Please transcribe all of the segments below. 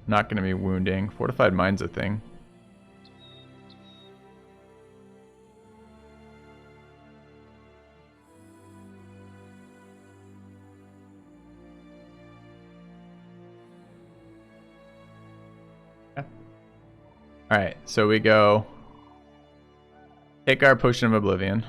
Not going to be wounding. Fortified Mind's a thing. Yeah. All right, so we go take our Potion of Oblivion.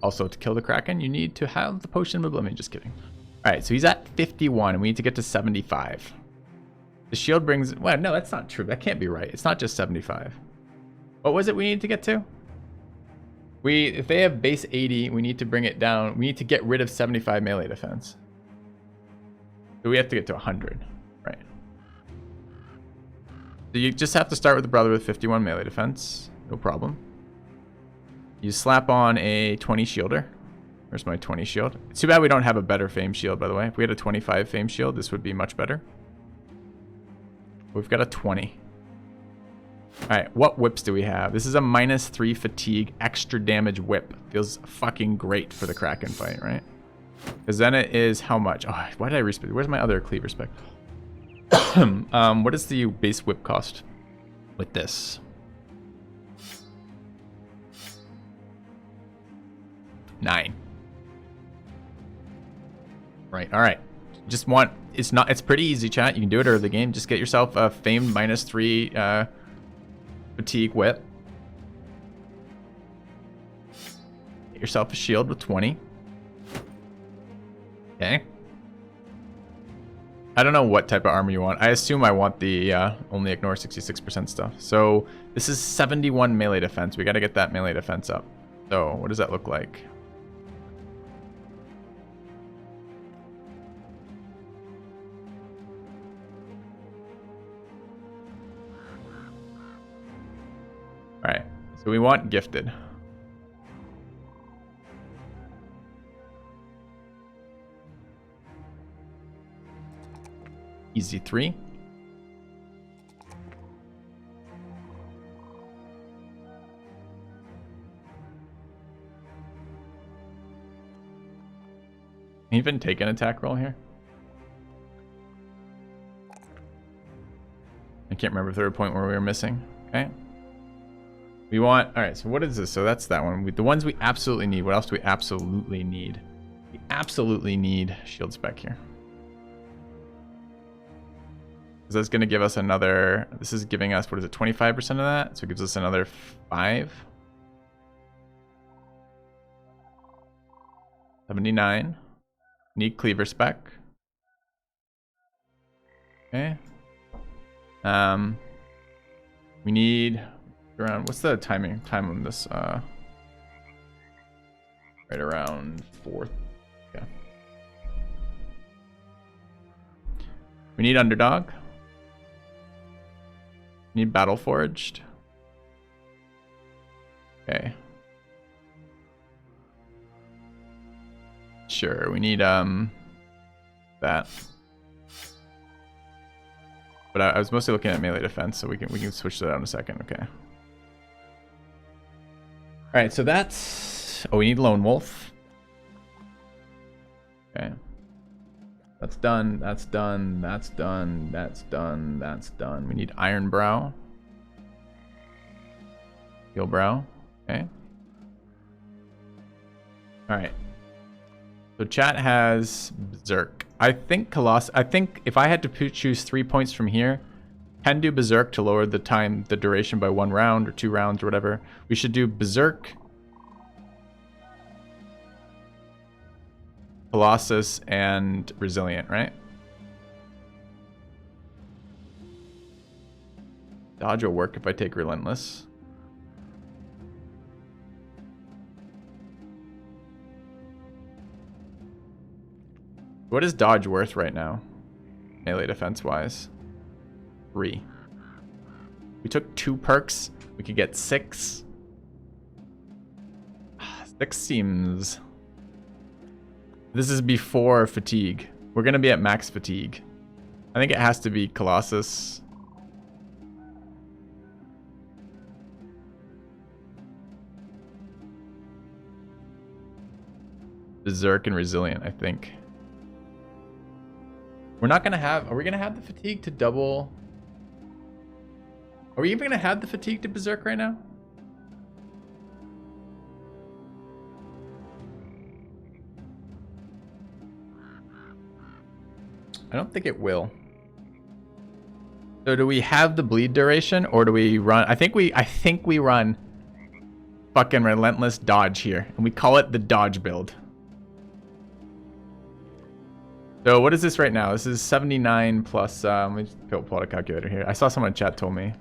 Also, to kill the Kraken, you need to have the Potion of Oblivion. Just kidding. All right, so he's at 51, and we need to get to 75. The shield brings... Well, no, that's not true. That can't be right. It's not just 75. What was it we need to get to? If they have base 80, we need to bring it down. We need to get rid of 75 melee defense. So we have to get to 100, right? So you just have to start with the brother with 51 melee defense. No problem. You slap on a 20 shielder. Where's my 20 shield? It's too bad we don't have a better fame shield, by the way. If we had a 25 fame shield, this would be much better. We've got a 20. Alright, what whips do we have? This is a -3 fatigue, extra damage whip. Feels fucking great for the Kraken fight, right? Because then it is how much? Oh, why did I respec? Where's my other cleaver spec? What is the base whip cost with this? 9. Right, alright. Just want... It's pretty easy, chat. You can do it early game. Just get yourself a famed -3 fatigue whip. Get yourself a shield with 20. Okay. I don't know what type of armor you want. I assume I want the only ignore 66% stuff. So this is 71 melee defense. We got to get that melee defense up. So what does that look like? Alright, so we want gifted. Easy 3. Even take an attack roll here? I can't remember if there was a point where we were missing. Okay. We want... Alright, so what is this? So that's that one. The ones we absolutely need. What else do we absolutely need? We absolutely need shield spec here. Because that's going to give us another... This is giving us, what is it, 25% of that? So it gives us another 5. 79. Need cleaver spec. Okay. We need... around, what's the time on this? Right around 4th. Yeah. We need underdog. We need battle forged. Okay. Sure, we need that. But I was mostly looking at melee defense, so we can switch that out in a second. Okay. Alright, so that's... Oh, we need Lone Wolf. Okay. That's done, that's done, that's done, that's done, that's done. We need Iron Brow. Steel Brow. Okay. Alright. So chat has Berserk. I think if I had to choose 3 points from here, can do Berserk to lower the duration by 1 round or 2 rounds or whatever. We should do Berserk, Colossus, and Resilient, right? Dodge will work if I take Relentless. What is dodge worth right now? Melee defense wise. 3. We took 2 perks. We could get 6. 6 seems... This is before fatigue. We're going to be at max fatigue. I think it has to be Colossus. Berserk and Resilient, I think. We're not gonna have... Are we gonna have the Fatigue to double... Are we even gonna have the Fatigue to Berserk right now? I don't think it will. So do we have the bleed duration, or do we run... I think we run fucking Relentless Dodge here, and we call it the Dodge build. So what is this right now? This is 79 plus... let me just pull out a calculator here. I saw someone in chat told me.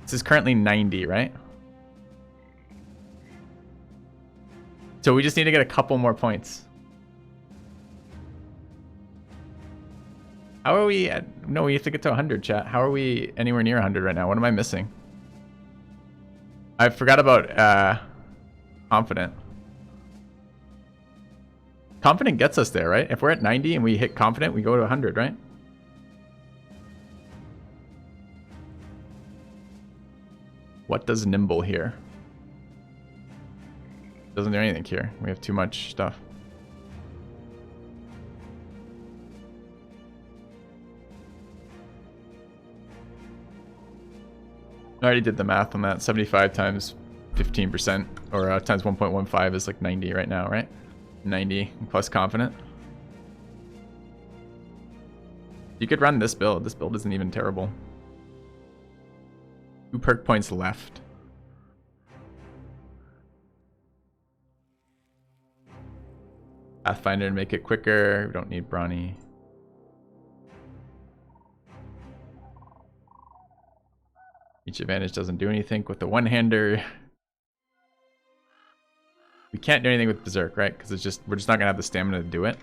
This is currently 90, right? So we just need to get a couple more points. How are we at... No, we have to get to 100, chat. How are we anywhere near 100 right now? What am I missing? I forgot about Confident. Confident gets us there, right? If we're at 90 and we hit Confident, we go to 100, right? What does Nimble here? Doesn't do anything here. We have too much stuff. I already did the math on that. 75 times 15%, or times 1.15 is like 90 right now, right? 90 plus Confident. You could run this build. This build isn't even terrible. 2 perk points left. Pathfinder to make it quicker. We don't need Brawny. Each advantage doesn't do anything with the one-hander. We can't do anything with Berserk, right? Because it's just we're just not gonna have the stamina to do it.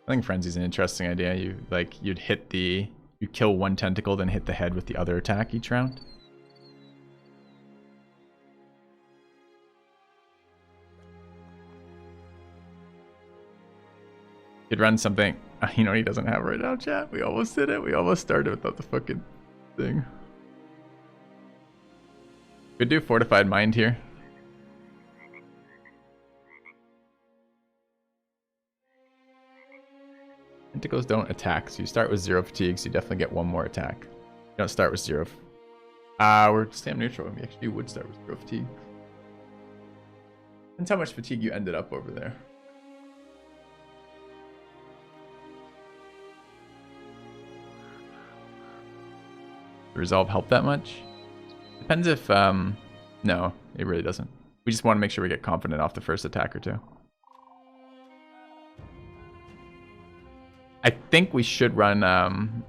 I think Frenzy's an interesting idea. You'd hit the... You kill one tentacle, then hit the head with the other attack each round. You'd run something... You know what he doesn't have right now, chat? We almost did it. We almost started without the fucking thing. Could do Fortified Mind here. Tentacles don't attack, so you start with 0 fatigue, so you definitely get 1 more attack. You don't start with 0. We're stam neutral, and we actually would start with 0 fatigue. Depends how much fatigue you ended up over there. Does Resolve help that much? Depends if, no, it really doesn't. We just want to make sure we get Confident off the first attack or two. I think we should run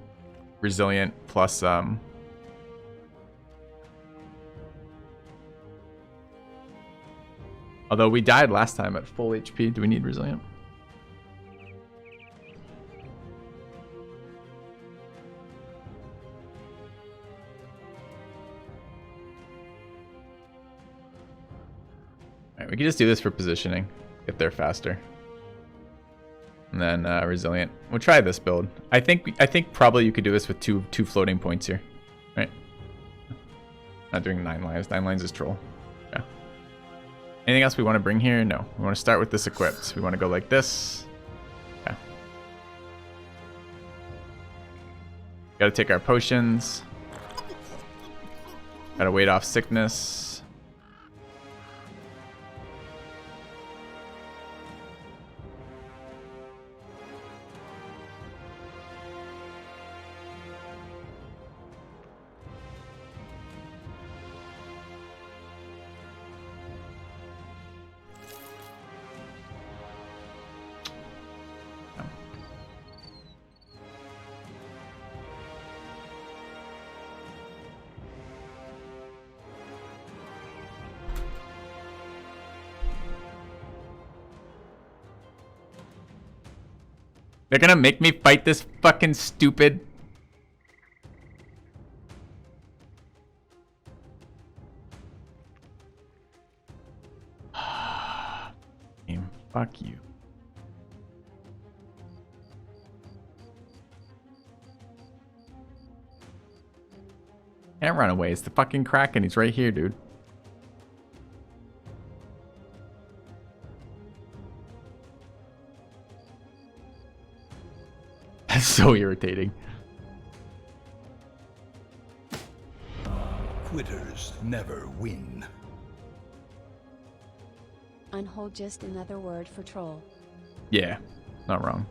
Resilient plus although we died last time at full HP, do we need Resilient? Alright, we can just do this for positioning. Get there faster. And then Resilient. We'll try this build. I think probably you could do this with two floating points here. Right? Not doing 9 lives. 9 lives is troll. Yeah. Anything else we want to bring here? No. We want to start with this equipped. We want to go like this. Yeah. Gotta take our potions. Gotta wait off sickness. They're gonna make me fight this fucking stupid... Fuck you. Can't run away. It's the fucking Kraken. He's right here, dude. That's so irritating. Quitters never win. Unhold, just another word for troll. Yeah, not wrong.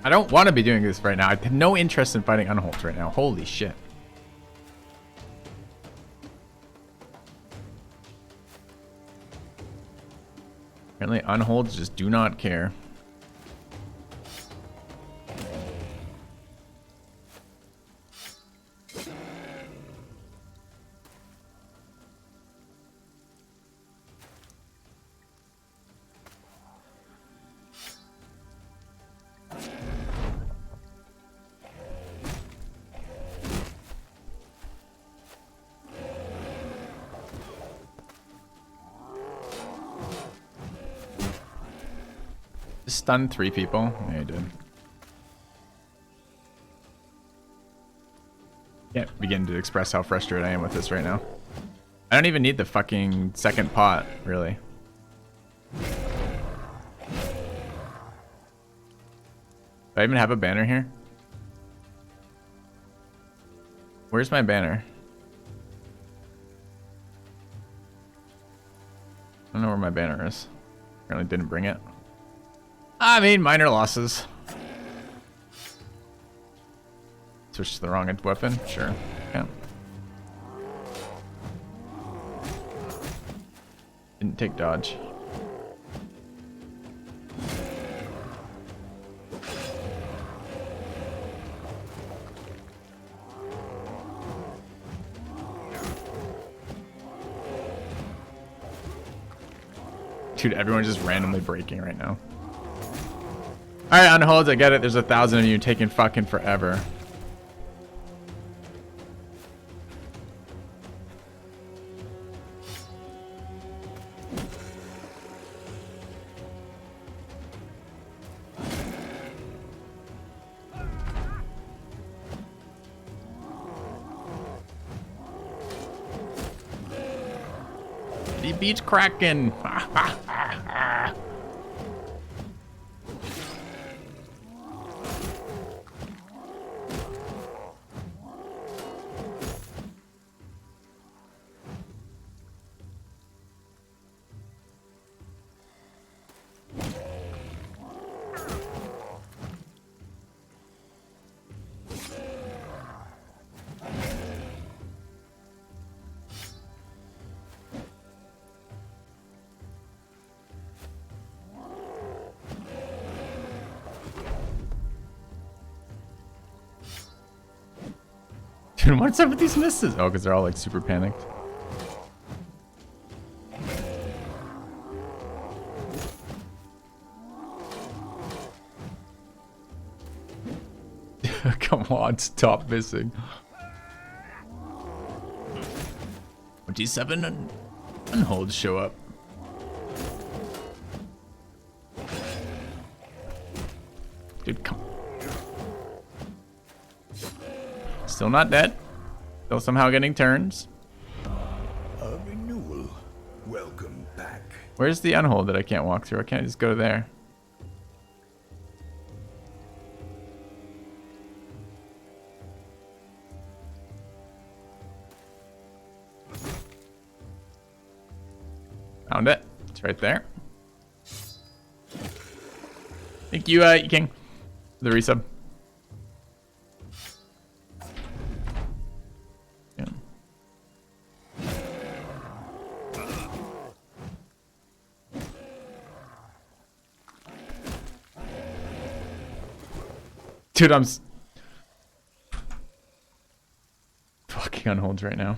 I don't want to be doing this right now. I have no interest in fighting Unholds right now. Holy shit. Apparently Unholds just do not care. Stunned 3 people. Yeah, he did. Can't begin to express how frustrated I am with this right now. I don't even need the fucking second pot, really. Do I even have a banner here? Where's my banner? I don't know where my banner is. Apparently didn't bring it. I mean, minor losses. Switch to the wrong weapon? Sure. Yeah. Didn't take dodge. Dude, everyone's just randomly breaking right now. Alright, Unholds, I get it. There's 1,000 of you taking fucking forever. He beats Kraken. Dude, what's up with these misses? Oh, because they're all like super panicked. Come on, stop missing. 27 and Unholds show up. Dude, come. Still not dead. Still somehow getting turns. A renewal. Welcome back. Where's the Unhold that I can't walk through? I can't just go there. Found it. It's right there. Thank you, King. The resub. Yeah. Dude, I'm fucking Unholds right now.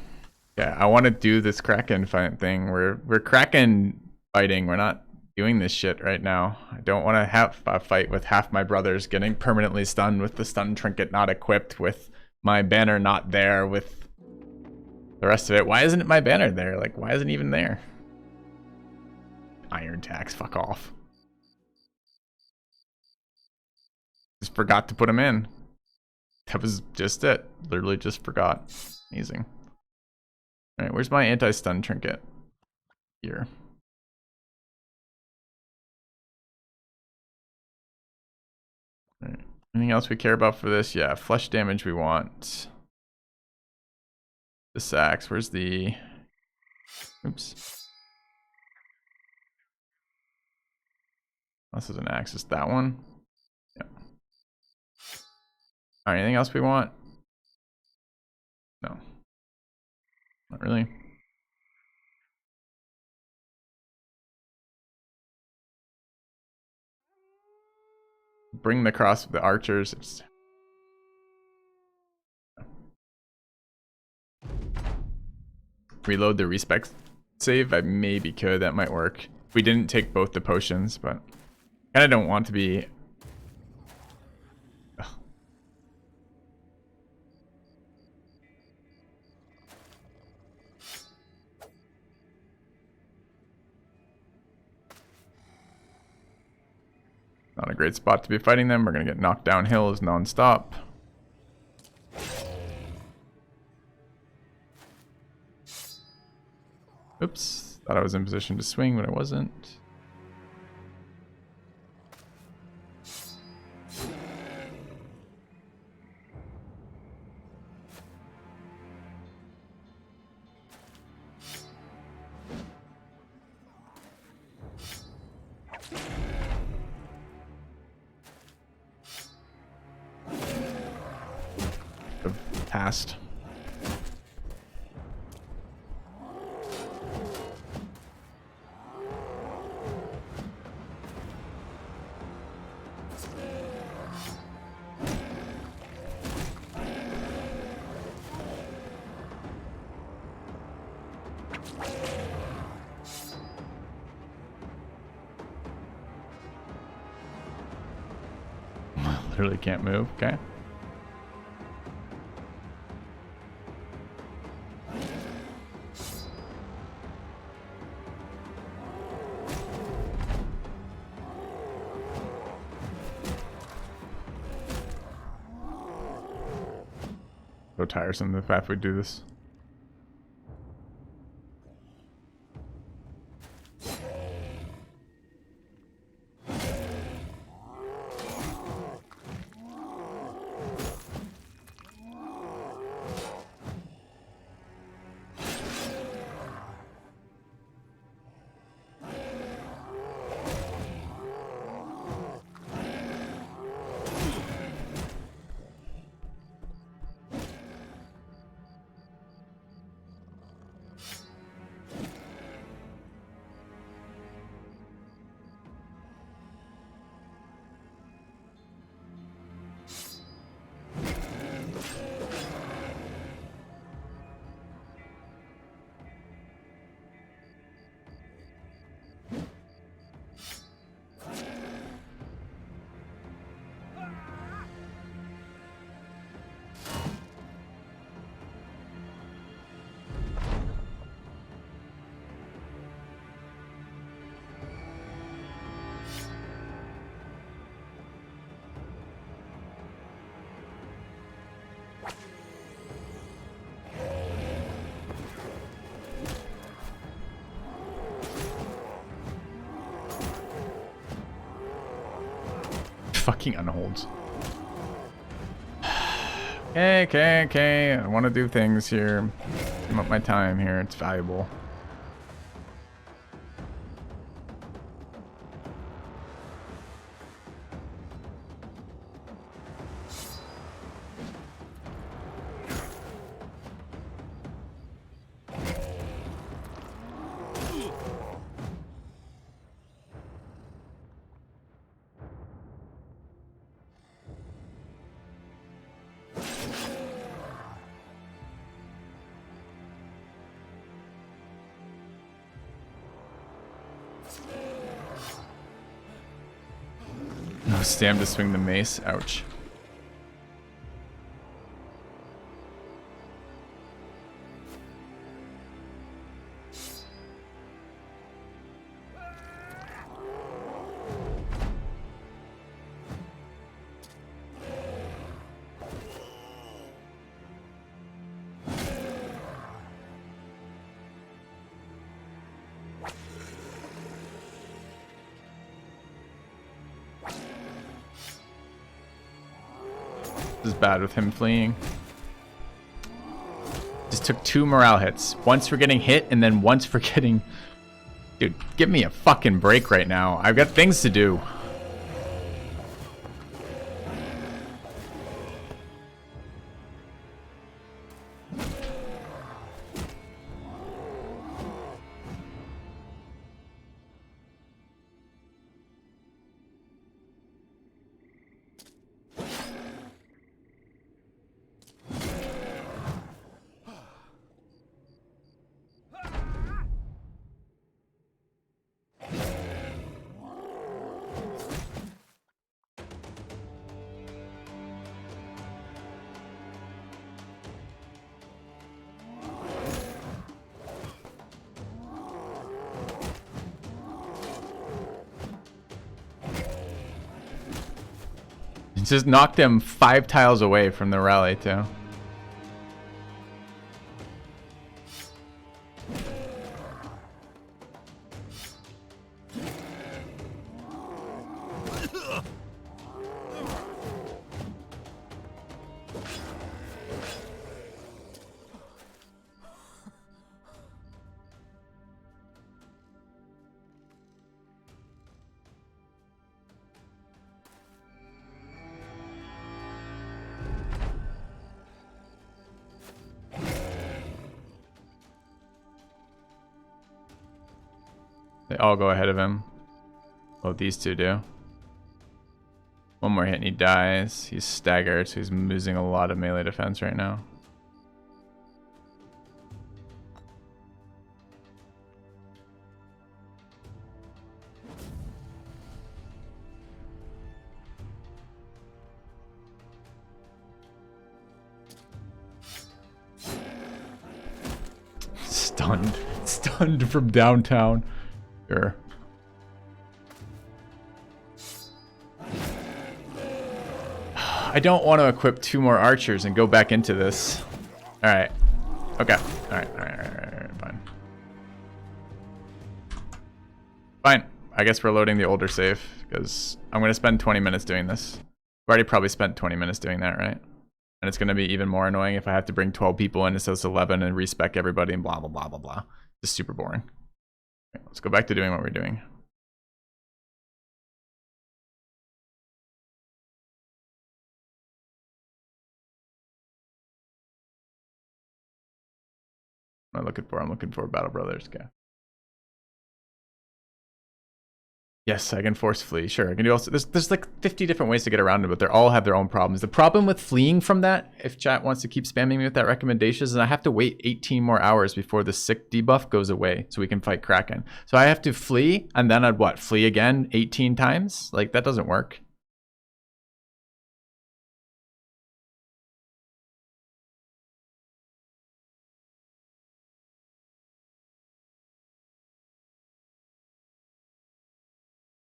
Yeah, I want to do this Kraken fight thing. We're Kraken fighting. We're not doing this shit right now. I don't want to have a fight with half my brothers getting permanently stunned with the stun trinket not equipped, with my banner not there, with the rest of it. Why isn't my banner there? Like, why isn't it even there? Iron tax, fuck off. Just forgot to put him in. That was just it. Literally just forgot. Amazing. Alright, where's my anti-stun trinket? Here. Alright. Anything else we care about for this? Yeah, flesh damage we want. The axe. Where's the... Oops. This is an axe. Is that one? Yeah. Alright, anything else we want? No. Not really. Bring the cross with the archers. It's... Reload the respec save. I maybe could. That might work. We didn't take both the potions, but kind of don't want to be... Ugh. Not a great spot to be fighting them. We're going to get knocked down hills non-stop. Oops. Thought I was in position to swing, but I wasn't. Passed. Literally can't move. Okay. So tiresome the fact we do this. Fucking unholds. Okay. I want to do things here. Give up my time here. It's valuable. Stam to swing the mace. Ouch. This is bad with him fleeing. Just took 2 morale hits. Once for getting hit, and then once for getting... Dude, give me a fucking break right now. I've got things to do. Just knocked him 5 tiles away from the rally too. They all go ahead of him. Well, these two do. One more hit and he dies. He's staggered, so he's losing a lot of melee defense right now. Stunned. Stunned from downtown. Sure. I don't want to equip 2 more archers and go back into this. Alright. Okay. Alright, fine. Fine. I guess we're loading the older save, because I'm going to spend 20 minutes doing this. I've already probably spent 20 minutes doing that, right? And it's going to be even more annoying if I have to bring 12 people in instead of 11 and respec everybody and blah, blah, blah, blah, blah. Just super boring. Okay, let's go back to doing what we're doing. What am I looking for? I'm looking for Battle Brothers. Okay. Yes, I can force flee. Sure, I can do also. There's like 50 different ways to get around it, but they all have their own problems. The problem with fleeing from that, if chat wants to keep spamming me with that recommendation, is I have to wait 18 more hours before the sick debuff goes away, so we can fight Kraken. So I have to flee, and then I'd what? Flee again 18 times? Like that doesn't work.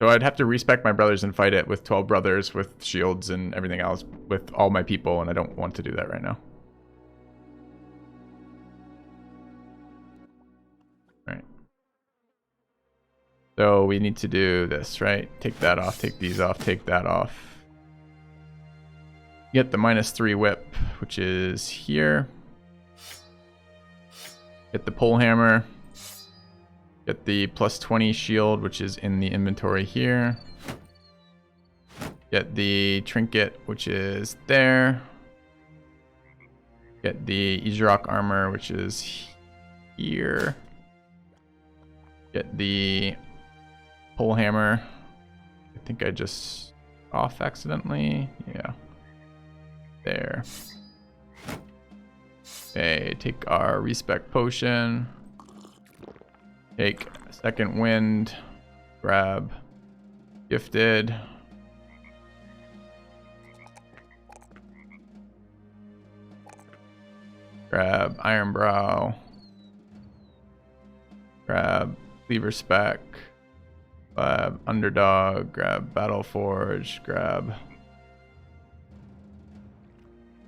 So I'd have to respec my brothers and fight it with 12 brothers, with shields and everything else, with all my people, and I don't want to do that right now. Right. So we need to do this, right? Take that off, take these off, take that off. Get the -3 whip, which is here. Get the pole hammer. Get the +20 shield, which is in the inventory here. Get the trinket, which is there. Get the Izrak armor, which is here. Get the pole hammer. I think I just off accidentally. Yeah. There. Okay, take our respec potion. Take second wind, grab gifted, Grab Iron Brow. Grab Cleaver Spec. Grab Underdog. Grab Battle Forge. Grab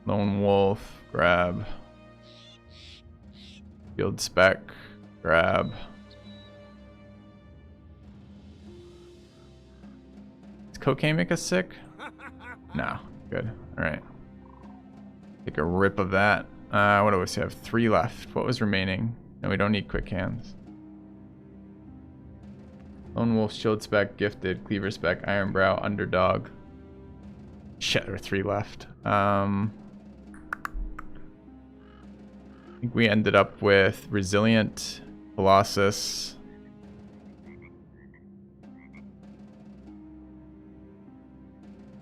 Lone Wolf. Grab Field Spec. Grab Does cocaine make us sick? No. Good. Alright. Take a rip of that. What do we have? 3 left. What was remaining? No, we don't need quick hands. Lone Wolf, Shield Spec, Gifted, Cleaver Spec, Iron Brow, Underdog. Shit, there are 3 left. I think we ended up with Resilient, Colossus.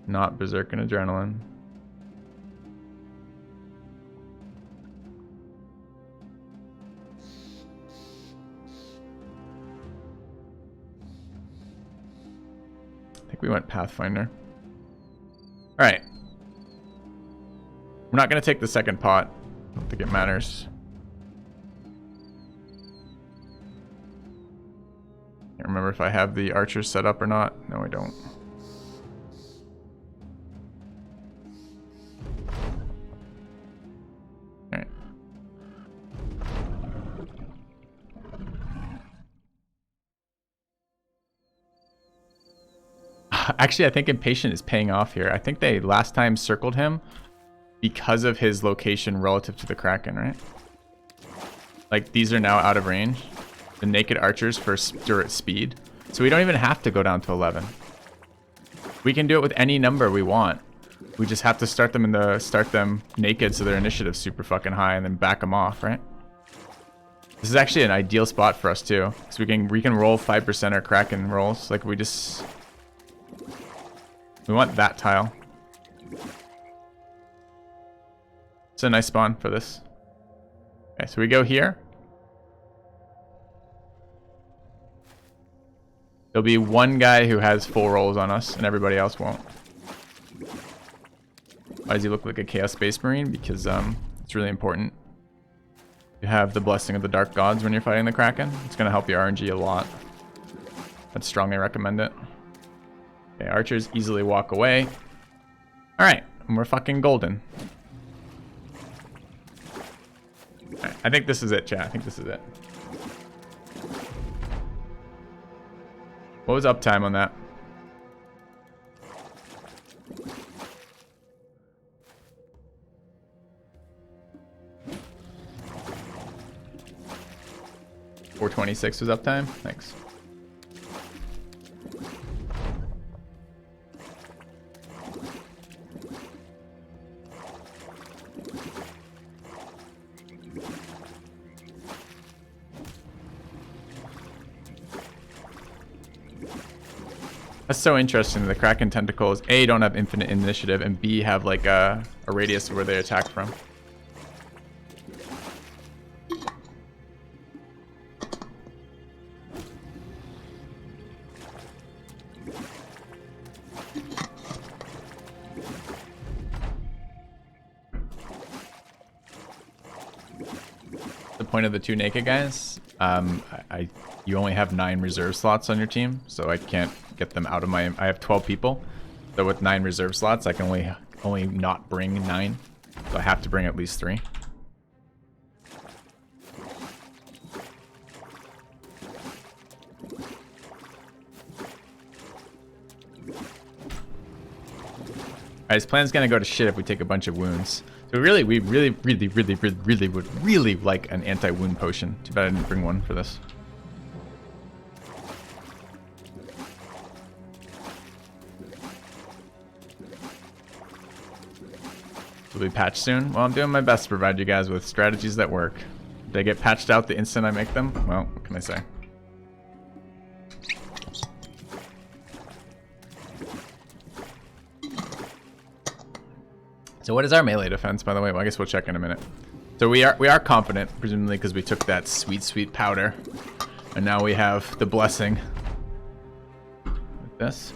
Not Berserk and Adrenaline. I think we went Pathfinder. Alright. We're not going to take the second pot. I don't think it matters. Can't remember if I have the archers set up or not. No, I don't. Alright. Actually, I think Impatient is paying off here. I think they last time circled him because of his location relative to the Kraken, right? Like, these are now out of range. The naked archers for speed. So we don't even have to go down to 11. We can do it with any number we want. We just have to start them naked so their initiative's super fucking high and then back them off, right? This is actually an ideal spot for us too. So we can roll 5% or Kraken rolls. Like we want that tile. It's a nice spawn for this. Okay, so we go here. There'll be one guy who has full rolls on us, and everybody else won't. Why does he look like a Chaos Space Marine? Because it's really important to have the Blessing of the Dark Gods when you're fighting the Kraken. It's going to help your RNG a lot. I'd strongly recommend it. Okay, archers easily walk away. Alright, and we're fucking golden. Right, I think this is it, chat. I think this is it. What was uptime on that? $426 was uptime. Thanks. That's so interesting. The Kraken tentacles, A, don't have infinite initiative, and B, have like a radius where they attack from. The point of the 2 naked guys, you only have 9 reserve slots on your team, so I can't get them out of my... I have 12 people, so with 9 reserve slots, I can only not bring 9, so I have to bring at least 3. Alright, his plan's gonna go to shit if we take a bunch of wounds. So we really would really like an anti-wound potion. Too bad I didn't bring one for this. Will be patched soon? Well, I'm doing my best to provide you guys with strategies that work. They get patched out the instant I make them? Well, what can I say? So what is our melee defense, by the way? Well, I guess we'll check in a minute. So we are confident, presumably because we took that sweet powder. And now we have the blessing. Like this.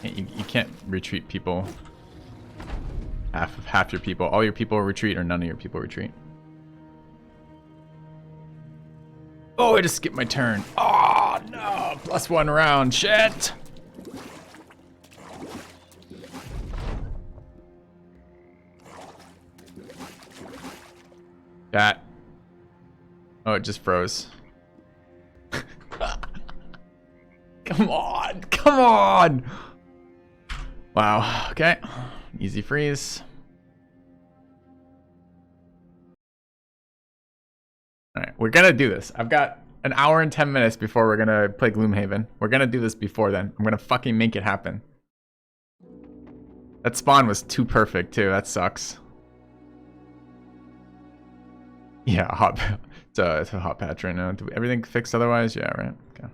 You can't retreat people. Half your people. All your people retreat or none of your people retreat. Oh, I just skipped my turn. Oh, no. +1 round. Shit. Chat. Oh, it just froze. Come on. Come on. Wow. Okay. Easy freeze. All right. We're going to do this. I've got an hour and 10 minutes before we're going to play Gloomhaven. We're going to do this before then. I'm going to fucking make it happen. That spawn was too perfect, too. That sucks. Yeah, it's a hot patch right now. Everything fixed otherwise? Yeah, right. Okay.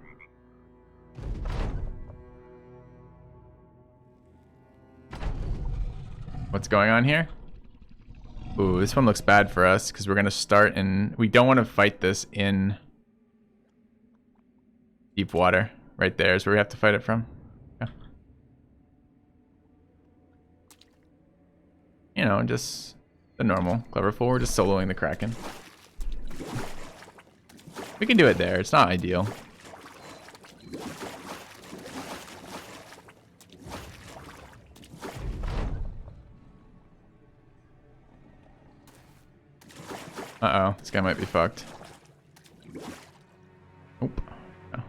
What's going on here? Ooh, this one looks bad for us because we're going to start in... We don't want to fight this in deep water. Right there is where we have to fight it from. Yeah. You know, just the normal. Cleverful, we're just soloing the Kraken. We can do it there. It's not ideal. Uh-oh, this guy might be fucked. Nope. No.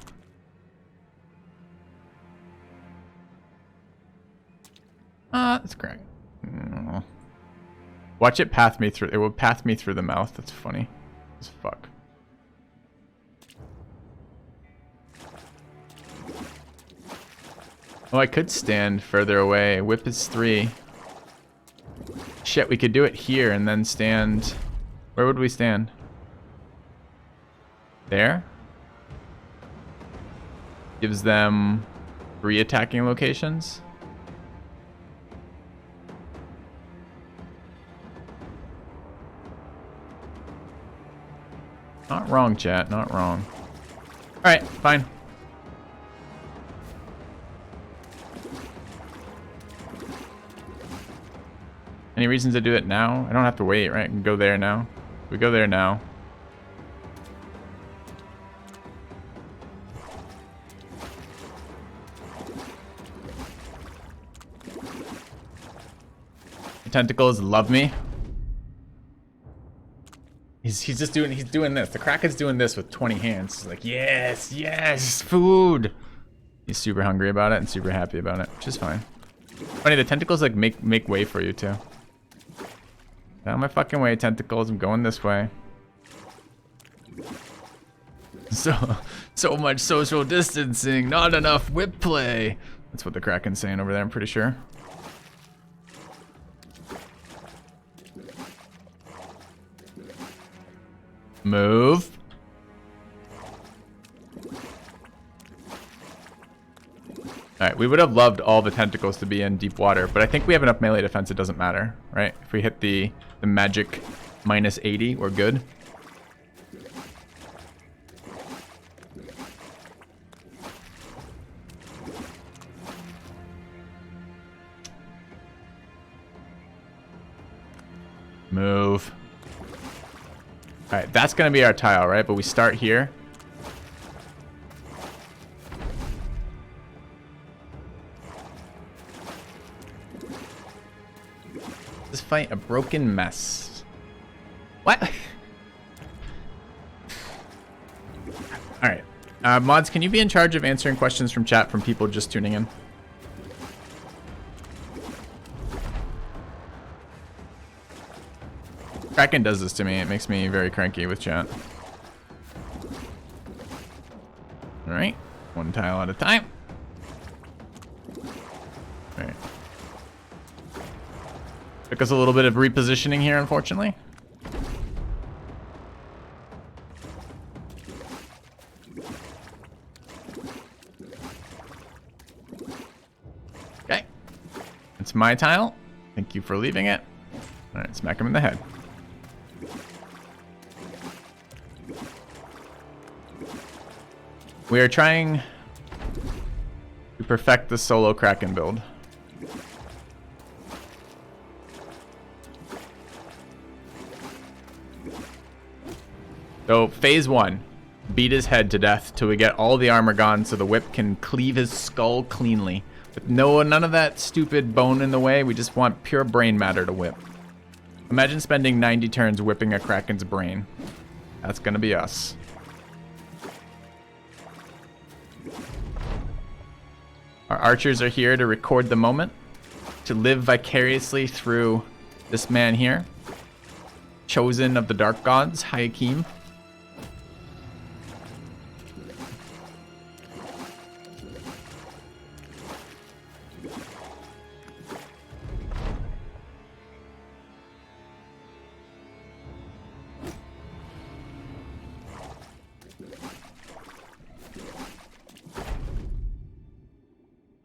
That's great. Watch it path me through. It will path me through the mouth. That's funny as fuck. Oh, I could stand further away. Whip is 3. Shit, we could do it here and then stand... Where would we stand? There? Gives them 3 attacking locations. Not wrong, chat. Not wrong. Alright, fine. Any reasons to do it now? I don't have to wait, right? I can go there now. We go there now. The tentacles love me. He's just doing this. The Kraken's doing this with 20 hands. He's like, yes, yes, food. He's super hungry about it and super happy about it, which is fine. Funny, the tentacles like make way for you too. Out of my fucking way, tentacles. I'm going this way. So much social distancing. Not enough whip play. That's what the Kraken's saying over there, I'm pretty sure. Move. Alright, we would have loved all the tentacles to be in deep water, but I think we have enough melee defense, it doesn't matter, right? If we hit the magic -80, we're good. Move. Alright, that's gonna be our tile, right? But we start here. This fight a broken mess. What? Alright. Mods, can you be in charge of answering questions from chat from people just tuning in? Kraken does this to me. It makes me very cranky with chat. Alright. One tile at a time. Alright. Took us a little bit of repositioning here, unfortunately. Okay. It's my tile. Thank you for leaving it. Alright, smack him in the head. We are trying We perfect the solo Kraken build. So phase 1, beat his head to death till we get all the armor gone so the whip can cleave his skull cleanly. With none of that stupid bone in the way, we just want pure brain matter to whip. Imagine spending 90 turns whipping a Kraken's brain. That's gonna be us. Our archers are here to record the moment, to live vicariously through this man here. Chosen of the Dark Gods, Hayakim.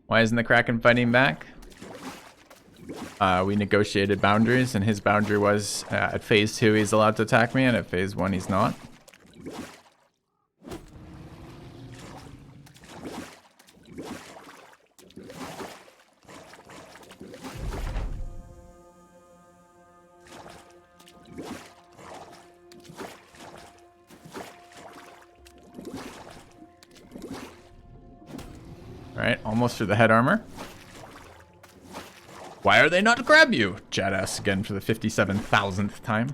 Why isn't the Kraken fighting back? We negotiated boundaries, and his boundary was at phase 2 he's allowed to attack me, and at phase 1 he's not. Alright, almost through the head armor. Why are they not to grab you? Jad asks again for the 57,000th time.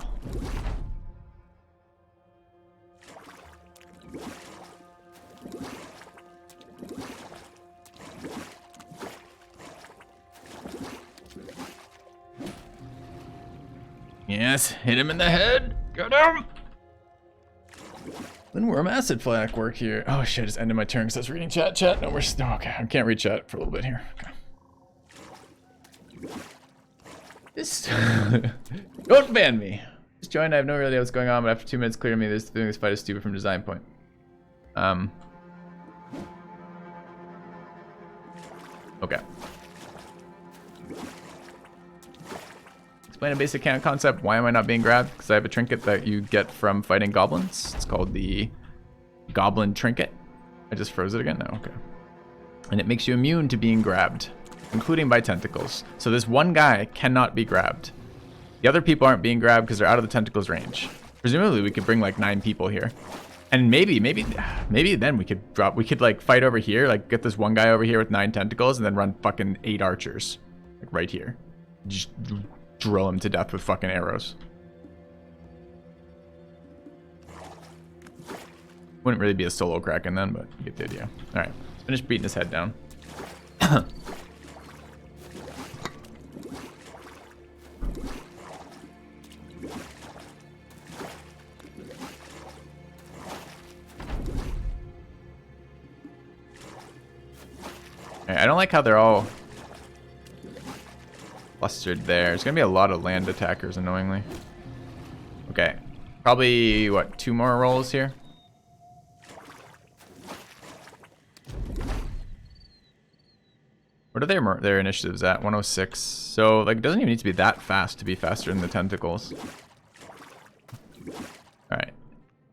Yes, hit him in the head. Get him! Windworm acid flak work here. Oh shit, I just ended my turn because I was reading chat. No, we're still okay. I can't read chat for a little bit here. Okay. This don't ban me. Just joined. I have no idea what's going on, but after 2 minutes, clear to me this fight is stupid from design point. Okay. Explain a basic concept. Why am I not being grabbed? Because I have a trinket that you get from fighting goblins. It's called the Goblin Trinket. I just froze it again? No, okay. And it makes you immune to being grabbed, including by tentacles. So this one guy cannot be grabbed. The other people aren't being grabbed because they're out of the tentacles range. Presumably we could bring like 9 people here. And maybe then we could like fight over here, like get this one guy over here with 9 tentacles and then run fucking 8 archers. Like right here. Just drill him to death with fucking arrows. Wouldn't really be a solo Kraken then, but you get the idea. Alright, let's finish beating his head down. I don't like how they're all clustered there. There's gonna be a lot of land attackers, annoyingly. Okay, probably what, 2 more rolls here? What are their initiatives at? 106. So like, it doesn't even need to be that fast to be faster than the tentacles. All right,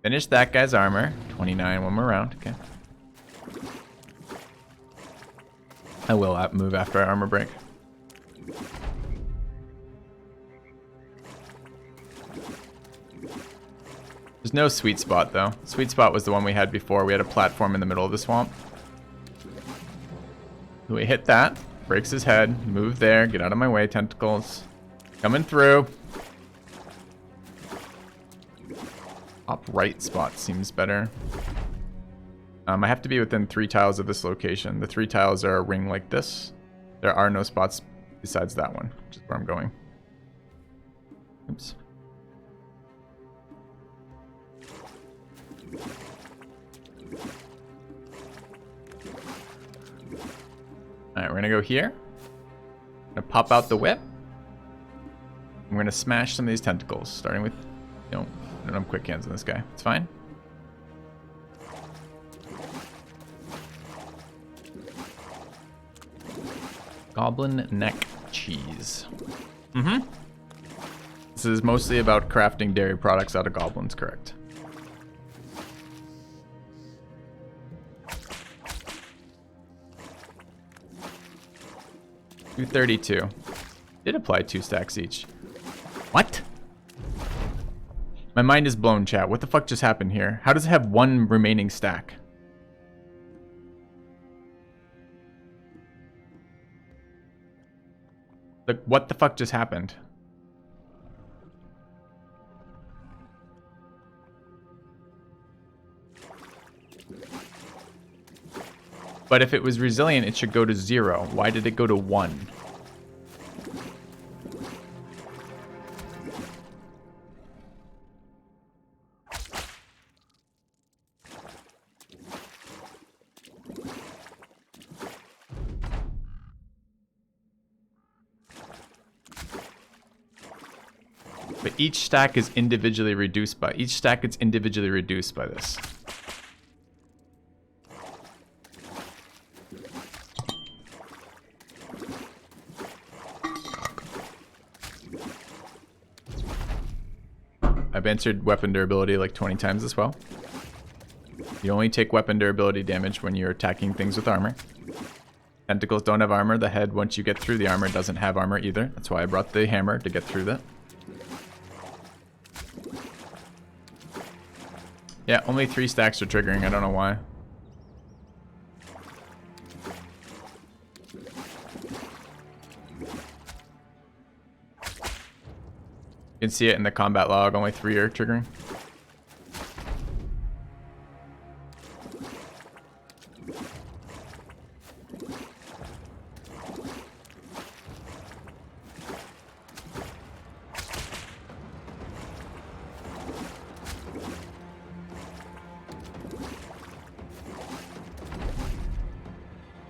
finish that guy's armor. 29, 1 more round. Okay. I will move after I armor break. There's no sweet spot though. Sweet spot was the one we had before. We had a platform in the middle of the swamp. So we hit that, breaks his head, move there, get out of my way, tentacles. Coming through. Top right spot seems better. I have to be within 3 tiles of this location. The 3 tiles are a ring like this. There are no spots besides that one, which is where I'm going. Oops. Alright, we're gonna go here. I'm gonna pop out the whip. We're gonna smash some of these tentacles, starting with, I don't have quick hands on this guy. It's fine. Goblin neck cheese. This is mostly about crafting dairy products out of goblins, correct? 232. Did apply 2 stacks each. What? My mind is blown, chat. What the fuck just happened here? How does it have 1 remaining stack? Like, what the fuck just happened? But if it was resilient, it should go to 0. Why did it go to 1? But each stack is individually reduced by this. I've answered weapon durability like 20 times as well. You only take weapon durability damage when you're attacking things with armor. Tentacles don't have armor. The head, once you get through the armor, doesn't have armor either. That's why I brought the hammer, to get through that. Yeah, only 3 stacks are triggering. I don't know why. You can see it in the combat log. Only 3 are triggering.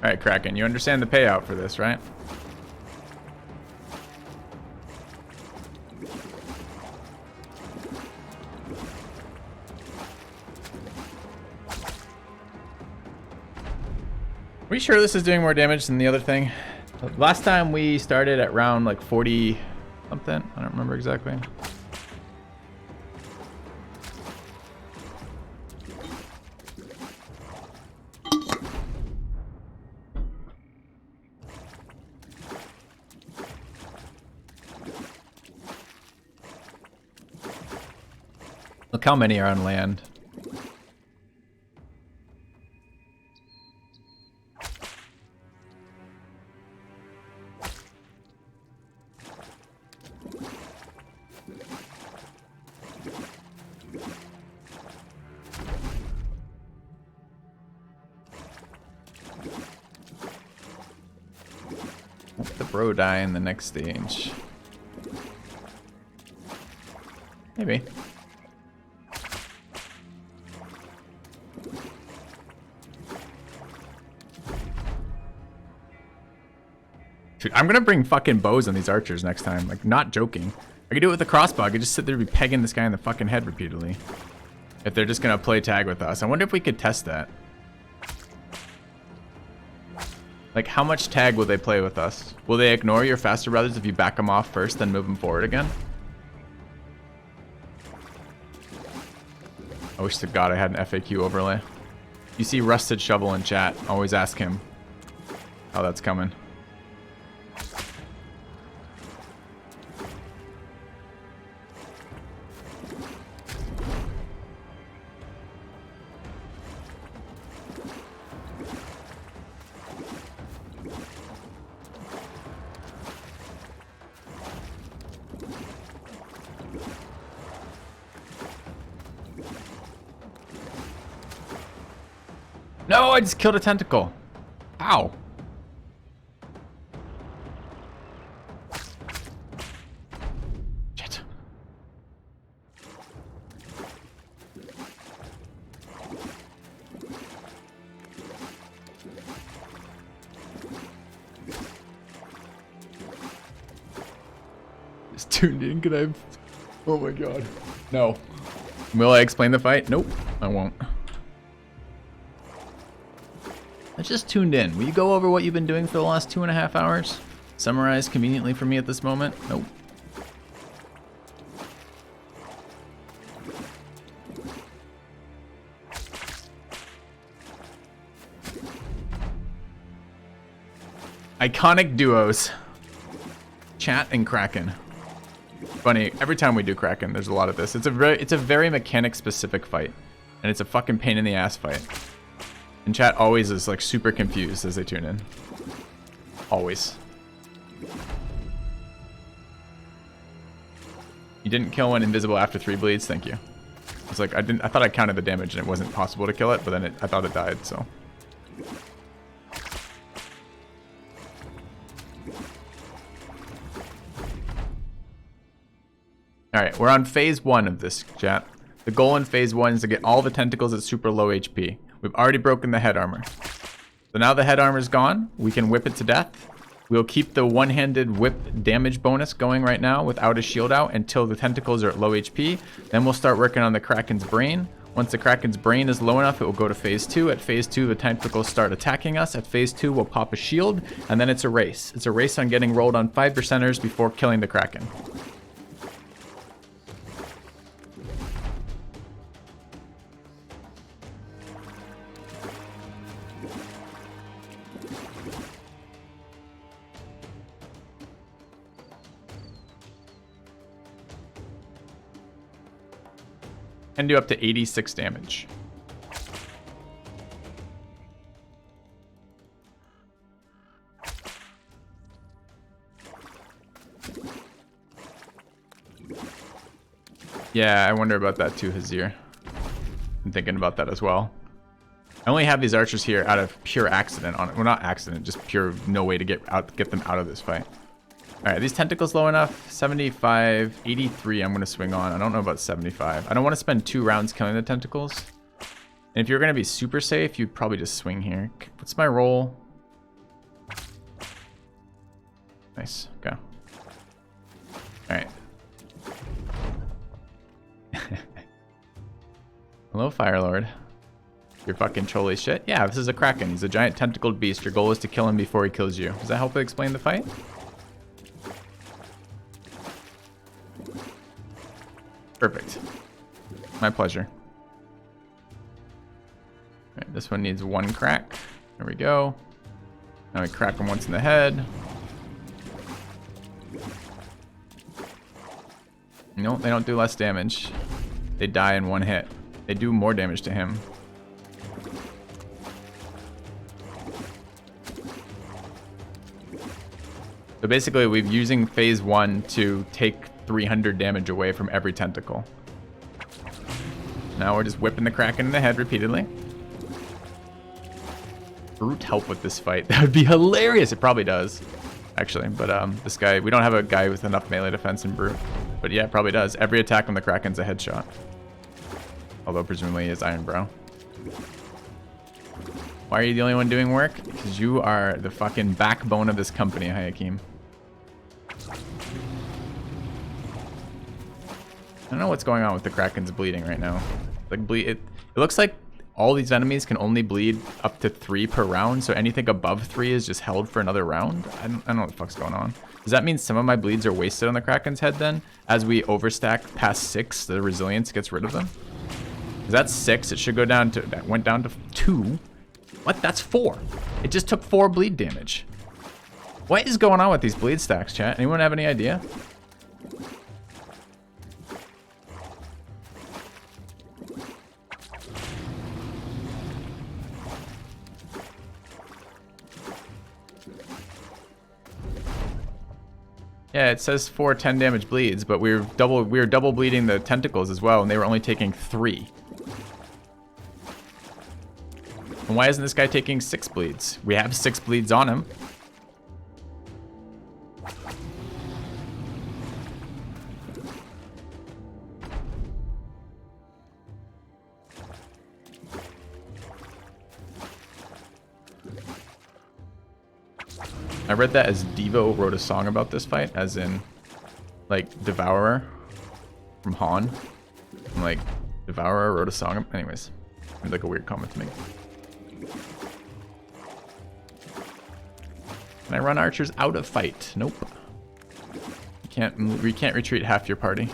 Alright, Kraken, you understand the payout for this, right? Are we sure this is doing more damage than the other thing? Last time we started at round like 40 something. I don't remember exactly. Look how many are on land. Let the bro die in the next stage. Maybe. Dude, I'm gonna bring fucking bows on these archers next time. Like, not joking. I could do it with a crossbow. I could just sit there and be pegging this guy in the fucking head repeatedly. If they're just gonna play tag with us. I wonder if we could test that. Like, how much tag will they play with us? Will they ignore your faster brothers if you back them off first, then move them forward again? I wish to God I had an FAQ overlay. You see Rusted Shovel in chat. Always ask him how that's coming. No, I just killed a tentacle. Ow. Shit. Just tuned in. Could I? Oh my God. No. Will I explain the fight? Nope, I won't. I just tuned in. Will you go over what you've been doing for the last 2.5 hours? Summarize conveniently for me at this moment? Nope. Iconic duos. Chat and Kraken. Funny, every time we do Kraken, there's a lot of this. It's a very mechanic specific fight. And it's a fucking pain in the ass fight. And chat always is like super confused as they tune in. Always. You didn't kill one invisible after 3 bleeds, thank you. It's like I thought I counted the damage and it wasn't possible to kill it, but then I thought it died, so. Alright, we're on phase 1 of this, chat. The goal in phase 1 is to get all the tentacles at super low HP. We've already broken the head armor. So now the head armor's gone, we can whip it to death. We'll keep the one-handed whip damage bonus going right now without a shield out until the tentacles are at low HP. Then we'll start working on the Kraken's brain. Once the Kraken's brain is low enough, it will go to phase 2. At phase 2, the tentacles start attacking us. At phase 2, we'll pop a shield, and then it's a race. It's a race on getting rolled on 5%ers before killing the Kraken. Can do up to 86 damage. Yeah, I wonder about that too, Hazir. I'm thinking about that as well. I only have these archers here out of pure accident on it. Well, not accident, just pure no way to get them out of this fight. All right, these tentacles low enough. 75, 83 I'm going to swing on. I don't know about 75. I don't want to spend 2 rounds killing the tentacles. And if you're going to be super safe, you'd probably just swing here. What's my roll? Nice. Okay. All right. Hello, Firelord. You're fucking trolly shit. Yeah, this is a Kraken. He's a giant tentacled beast. Your goal is to kill him before he kills you. Does that help explain the fight? Perfect. My pleasure. Alright, this one needs 1 crack. There we go. Now we crack him once in the head. No, they don't do less damage. They die in 1 hit. They do more damage to him. So basically, we're using phase 1 to take 300 damage away from every tentacle. Now we're just whipping the Kraken in the head repeatedly. Brute help with this fight. That would be hilarious. It probably does, actually. But this guy, we don't have a guy with enough melee defense in Brute. But yeah, it probably does. Every attack on the Kraken's a headshot. Although presumably he is Ironbrow. Why are you the only one doing work? Because you are the fucking backbone of this company, Hayakim. I don't know what's going on with the Kraken's bleeding right now. Like it looks like all these enemies can only bleed up to 3 per round, so anything above 3 is just held for another round. I don't know what the fuck's going on. Does that mean some of my bleeds are wasted on the Kraken's head then? As we overstack past 6, the resilience gets rid of them? Is that 6? It should go down to, that went down to 2. What? That's 4. It just took 4 bleed damage. What is going on with these bleed stacks, chat? Anyone have any idea? Yeah, it says 4 10 damage bleeds, but we were double bleeding the tentacles as well, and they were only taking 3. And why isn't this guy taking 6 bleeds? We have 6 bleeds on him. I read that as Devo wrote a song about this fight, as in, like, Devourer from Han. And, like, Devourer wrote a song. Anyways, it's like a weird comment to make. Can I run archers out of fight? Nope. You can't retreat half your party.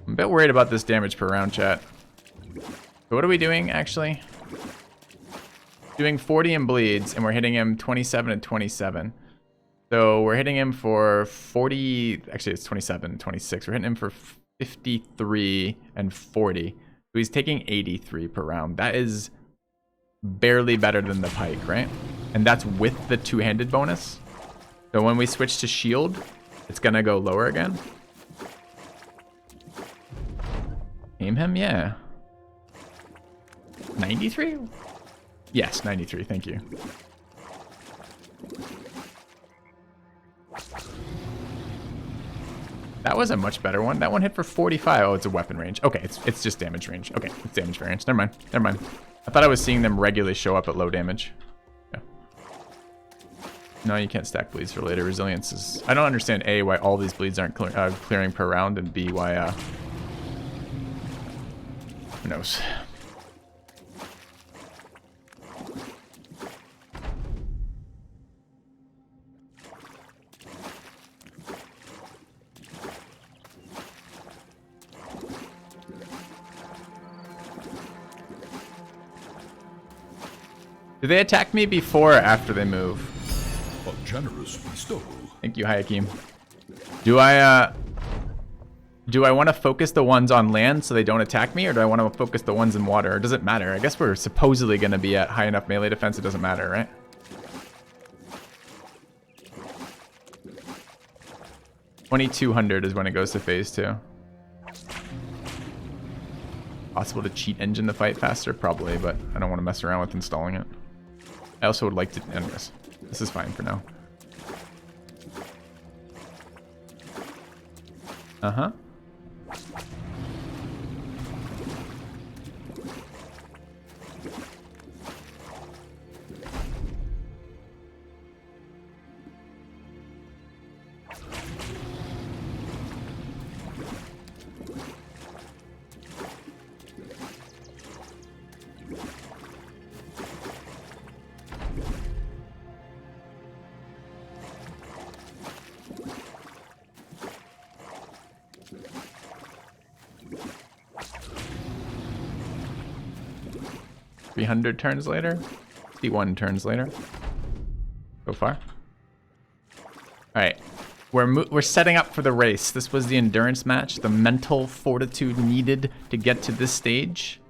I'm a bit worried about this damage per round, chat. So what are we doing, actually? doing 40 in bleeds, and we're hitting him 27 and 27. So we're hitting him for 40. Actually, it's 27, 26. We're hitting him for 53 and 40. So he's taking 83 per round. That is barely better than the pike, right? And that's with the two-handed bonus. So when we switch to shield, it's gonna go lower again. Aim him, yeah. 93? Yes, 93, thank you. That was a much better one. That one hit for 45. Oh, it's a weapon range. Okay, it's just damage range. Okay, it's damage variance. Never mind. Never mind. I thought I was seeing them regularly show up at low damage. Yeah. No, you can't stack bleeds for later. Resilience is... I don't understand, A, why all these bleeds aren't clearing per round, and B, why... who knows? Do they attack me before or after they move? A generous bestowal. Thank you, Hayakim. Do I want to focus the ones on land so they don't attack me, or do I want to focus the ones in water? Or does it matter? I guess we're supposedly going to be at high enough melee defense, it doesn't matter, right? $2,200 is when it goes to phase 2. Possible to cheat engine the fight faster? Probably, but I don't want to mess around with installing it. I also would like to... Anyways, this is fine for now. Uh-huh. $300 turns later, 51 turns later. So far. All right, we're setting up for the race. This was the endurance match, the mental fortitude needed to get to this stage.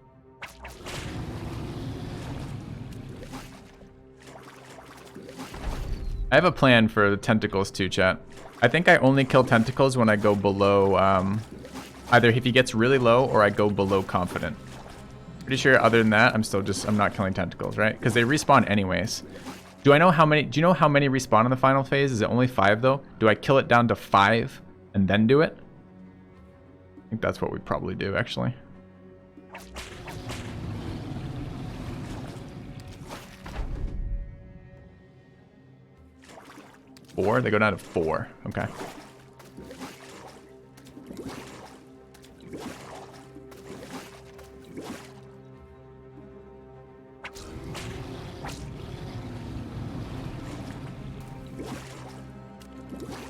I have a plan for the tentacles too, chat. I think I only kill tentacles when I go below, either if he gets really low or I go below confident. Pretty sure other than that, I'm not killing tentacles, right? Because they respawn anyways. Do you know how many respawn in the final phase? Is it only 5 though? Do I kill it down to 5 and then do it? I think that's what we probably do, actually. Four? They go down to 4. Okay.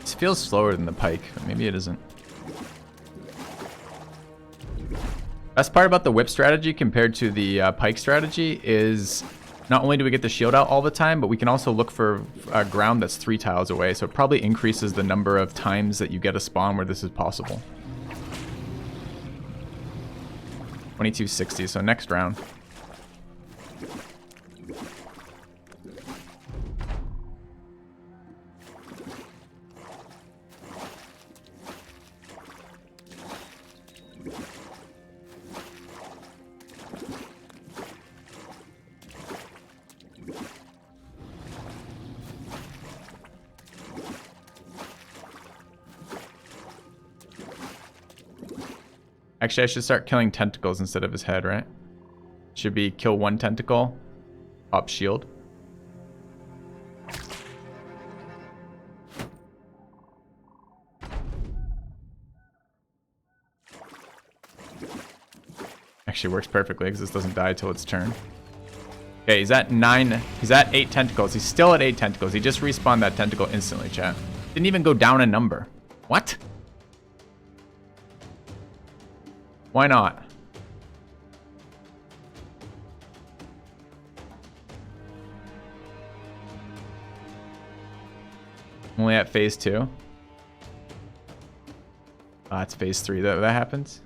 This feels slower than the pike, but maybe it isn't. Best part about the whip strategy compared to the pike strategy is not only do we get the shield out all the time, but we can also look for ground that's 3 tiles away, so it probably increases the number of times that you get a spawn where this is possible. 2260, so next round. Actually, I should start killing tentacles instead of his head, right? Should be kill 1 tentacle, pop shield. Actually works perfectly because this doesn't die till its turn. Okay, he's at 9. He's at 8 tentacles. He's still at 8 tentacles. He just respawned that tentacle instantly, chat. Didn't even go down a number. What? Why not? Only at phase 2. It's phase 3 that happens.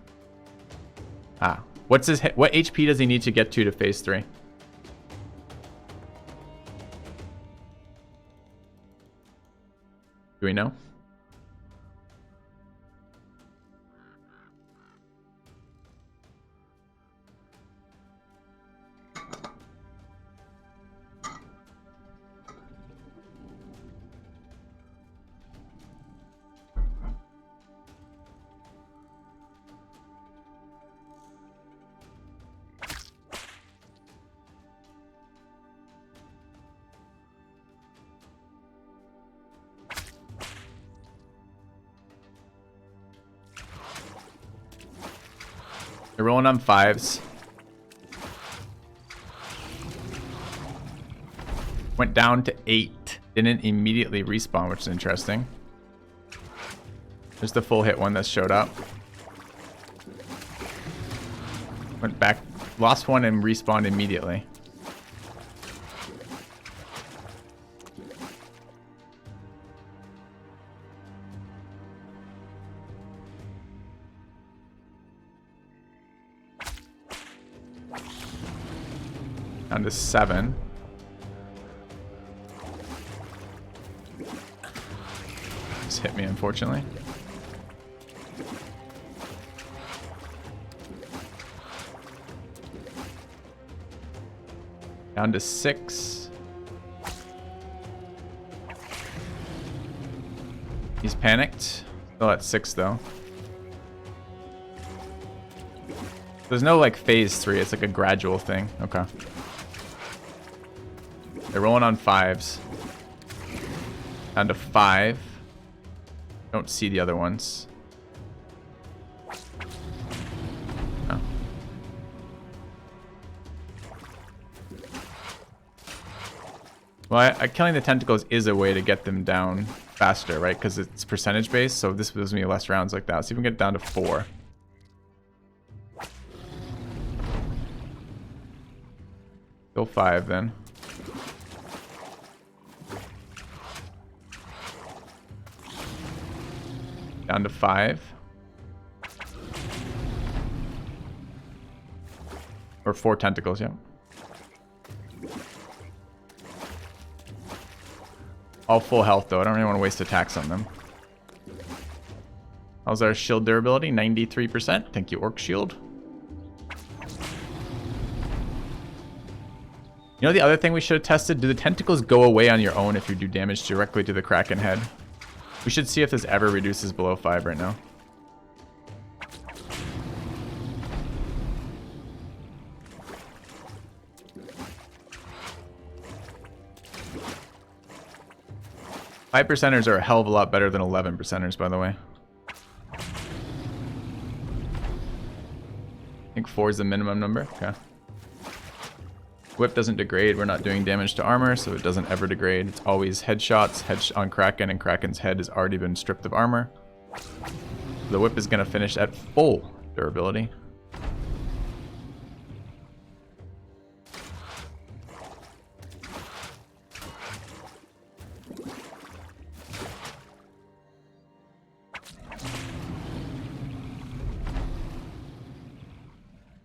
What's his what HP does he need to get to phase 3? Do we know? They're rolling on 5s. Went down to 8. Didn't immediately respawn, which is interesting. There's the full hit one that showed up. Went back, lost one and respawned immediately. Down to 7. Just hit me, unfortunately. Down to 6. He's panicked. Still at 6 though. There's no like phase 3. It's like a gradual thing. Okay. They're rolling on 5s. Down to 5. Don't see the other ones. Oh. Well, killing the tentacles is a way to get them down faster, right? Because it's percentage based, so this gives me less rounds like that. See if we can get it down to 4. Still 5 then. Down to 5. Or 4 tentacles, yeah. All full health though. I don't really want to waste attacks on them. How's our shield durability? 93%. Thank you, Orc Shield. You know the other thing we should have tested? Do the tentacles go away on your own if you do damage directly to the Kraken head? We should see if this ever reduces below 5 right now. Five percenters are a hell of a lot better than 11 percenters, by the way. I think 4 is the minimum number. Okay. Whip doesn't degrade. We're not doing damage to armor, so it doesn't ever degrade. It's always headshots on Kraken, and Kraken's head has already been stripped of armor. The whip is going to finish at full durability.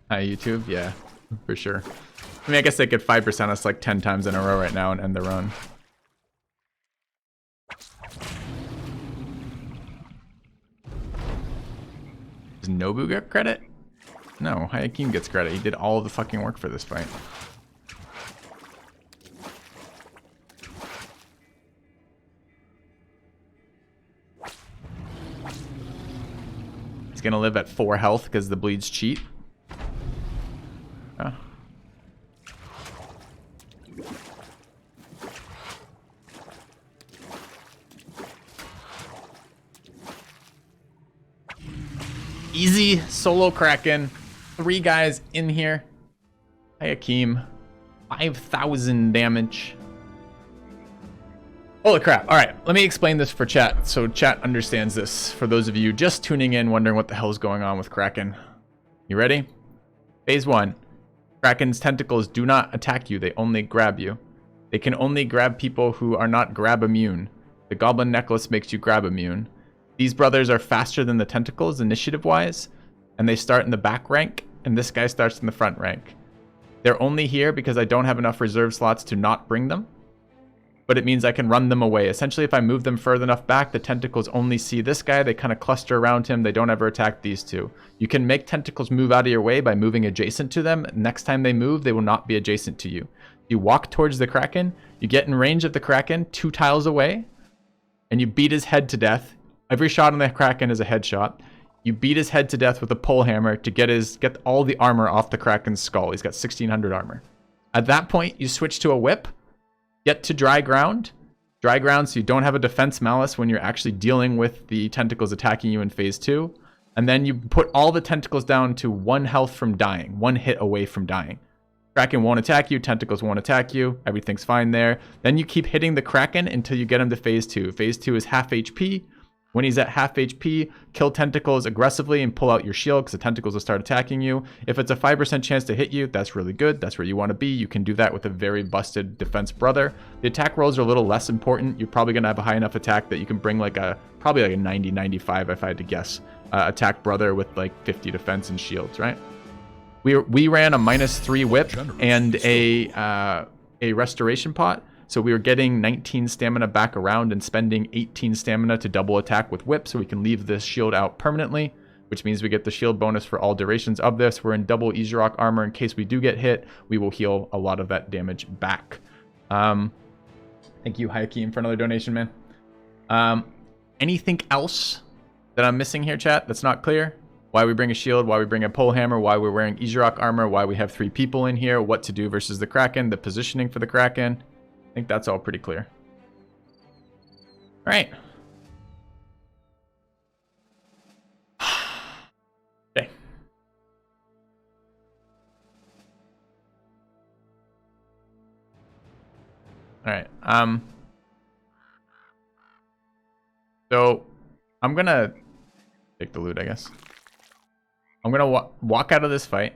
Hi, YouTube. Yeah, for sure. I mean, I guess they could 5% us like 10 times in a row right now and end the run. Does Nobu get credit? No, Hayakim gets credit. He did all of the fucking work for this fight. He's gonna live at 4 health because the bleeds cheat. Oh. Easy solo Kraken. 3 guys in here. Hi, Akeem. 5,000 damage. Holy crap. All right, let me explain this for chat so chat understands this. For those of you just tuning in, wondering what the hell is going on with Kraken. You ready? Phase 1. Kraken's tentacles do not attack you. They only grab you. They can only grab people who are not grab immune. The Goblin Necklace makes you grab immune. These brothers are faster than the tentacles initiative-wise, and they start in the back rank, and this guy starts in the front rank. They're only here because I don't have enough reserve slots to not bring them, but it means I can run them away. Essentially, if I move them further enough back, the tentacles only see this guy. They kind of cluster around him. They don't ever attack these two. You can make tentacles move out of your way by moving adjacent to them. Next time they move, they will not be adjacent to you. You walk towards the Kraken, you get in range of the Kraken 2 tiles away, and you beat his head to death. Every shot on the Kraken is a headshot. You beat his head to death with a pole hammer to get all the armor off the Kraken's skull. He's got 1600 armor. At that point, you switch to a whip, get to dry ground. Dry ground so you don't have a defense malice when you're actually dealing with the tentacles attacking you in phase 2. And then you put all the tentacles down to 1 health from dying, 1 hit away from dying. Kraken won't attack you, tentacles won't attack you, everything's fine there. Then you keep hitting the Kraken until you get him to phase 2. Phase 2 is half HP. When he's at half HP, kill tentacles aggressively and pull out your shield because the tentacles will start attacking you. If it's a 5% chance to hit you, that's really good. That's where you want to be. You can do that with a very busted defense brother. The attack rolls are a little less important. You're probably going to have a high enough attack that you can bring probably like a 90, 95 if I had to guess. Attack brother with like 50 defense and shields, right? We ran a -3 whip and a restoration pot. So we were getting 19 stamina back around and spending 18 stamina to double attack with whip so we can leave this shield out permanently, which means we get the shield bonus for all durations of this. We're in double Izurok armor in case we do get hit. We will heal a lot of that damage back. Thank you, Hakeem, for another donation, man. Anything else that I'm missing here, chat, that's not clear? Why we bring a shield, why we bring a pole hammer, why we're wearing Izurok armor, why we have 3 people in here, what to do versus the Kraken, the positioning for the Kraken. I think that's all pretty clear. All right. Okay. All right. So I'm gonna take the loot, I guess. I'm gonna walk out of this fight,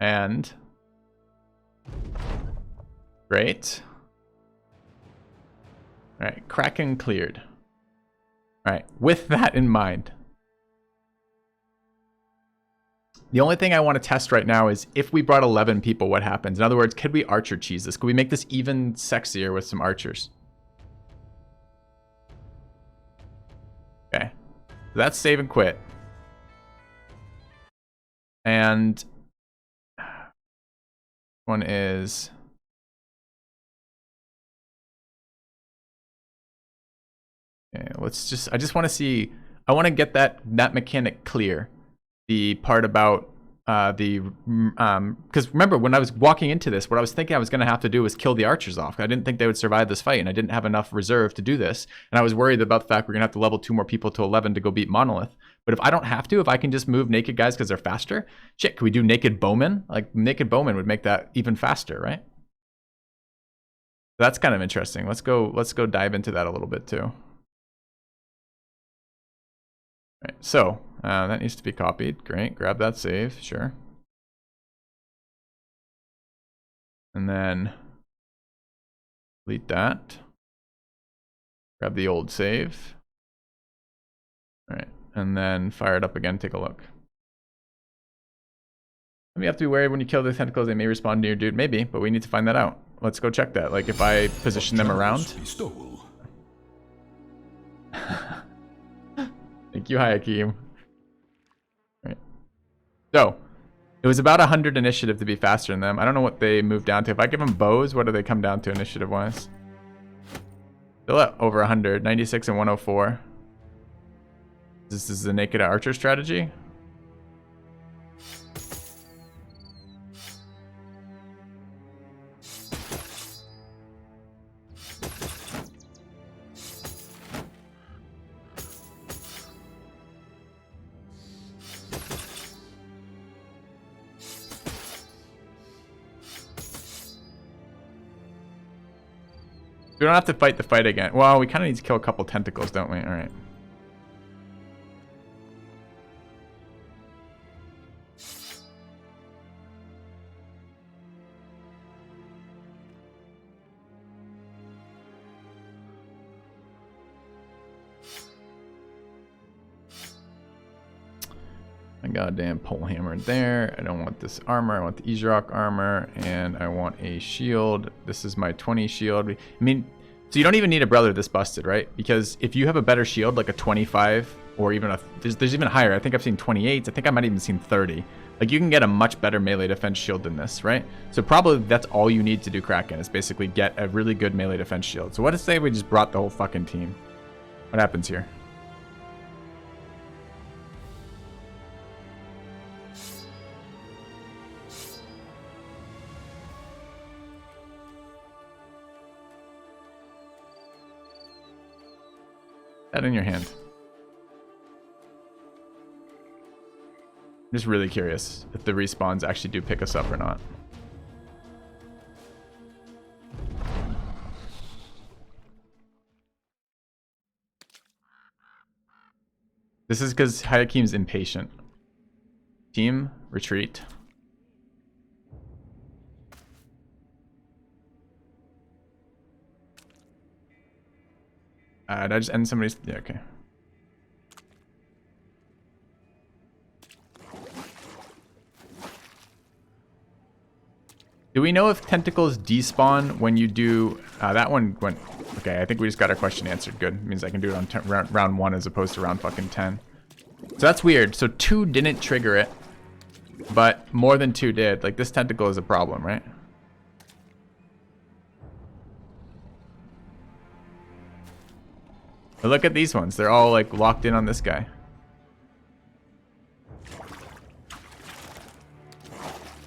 and great. All right, Kraken cleared. All right, with that in mind, the only thing I want to test right now is if we brought 11 people, what happens? In other words, could we archer cheese this? Could we make this even sexier with some archers? Okay, so that's save and quit. And one is... Okay, let's just... I just want to see... I want to get that mechanic clear. The part about because remember when I was walking into this, what I was thinking I was going to have to do was kill the archers off. I didn't think they would survive this fight, and I didn't have enough reserve to do this. And I was worried about the fact we're going to have to level 2 more people to 11 to go beat Monolith. But if I don't have to, if I can just move naked guys because they're faster, shit, can we do naked bowmen? Like naked bowmen would make that even faster, right? That's kind of interesting. Let's go dive into that a little bit too. Right, so that needs to be copied. Great, grab that save, sure. And then delete that. Grab the old save. All right, and then fire it up again, take a look. Maybe you have to be wary when you kill the tentacles, they may respond to your dude. Maybe, but we need to find that out. Let's go check that. Like if I position them around. Thank you, Hakeem. Right. So, it was about 100 initiative to be faster than them. I don't know what they moved down to. If I give them bows, what do they come down to initiative-wise? Still at over 100. 96 and 104. This is the naked archer strategy. We don't have to fight the fight again. Well, we kind of need to kill a couple tentacles, don't we? All right. My goddamn pole hammer there. I don't want this armor. I want the Izrak armor, and I want a shield. This is my 20 shield. I mean, so you don't even need a brother this busted, right? Because if you have a better shield, like a 25, or even a, there's even higher. I think I've seen 28s. I think I might even seen 30. Like, you can get a much better melee defense shield than this, right? So probably that's all you need to do Kraken, is basically get a really good melee defense shield. So what if say we just brought the whole fucking team? What happens here? That in your hand. I'm just really curious if the respawns actually do pick us up or not. This is because Hayakim's impatient. Team, retreat. Did I just end somebody's... Yeah, okay. Do we know if tentacles despawn when you do... that one went... Okay, I think we just got our question answered. Good. It means I can do it on round 1 as opposed to round fucking 10. So that's weird. So 2 didn't trigger it, but more than 2 did. Like, this tentacle is a problem, right? But look at these ones. They're all, like, locked in on this guy.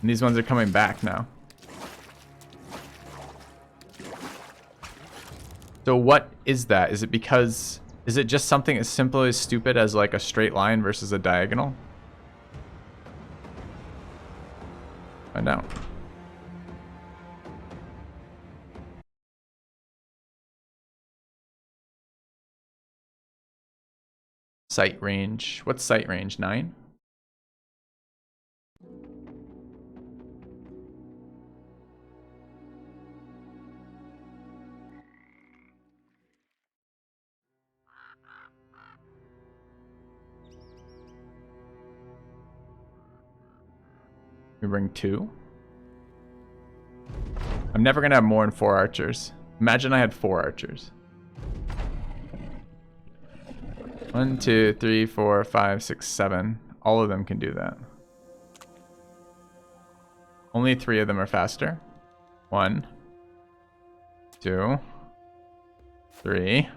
And these ones are coming back now. So what is that? Is it because... Is it just something as simple as stupid as, like, a straight line versus a diagonal? Find out. Sight range. What's sight range? 9? We bring 2. I'm never gonna have more than 4 archers. Imagine I had 4 archers. 1, 2, 3, 4, 5, 6, 7. All of them can do that. Only 3 of them are faster. 1, 2, 3.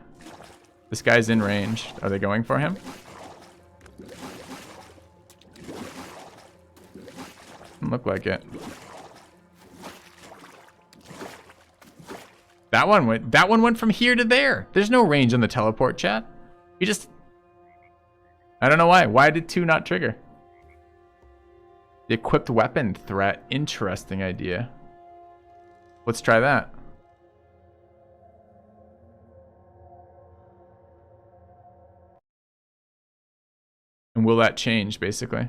This guy's in range. Are they going for him? Doesn't look like it. That one went from here to there. There's no range on the teleport, chat. You just... I don't know why. Why did 2 not trigger? The equipped weapon threat. Interesting idea. Let's try that. And will that change, basically?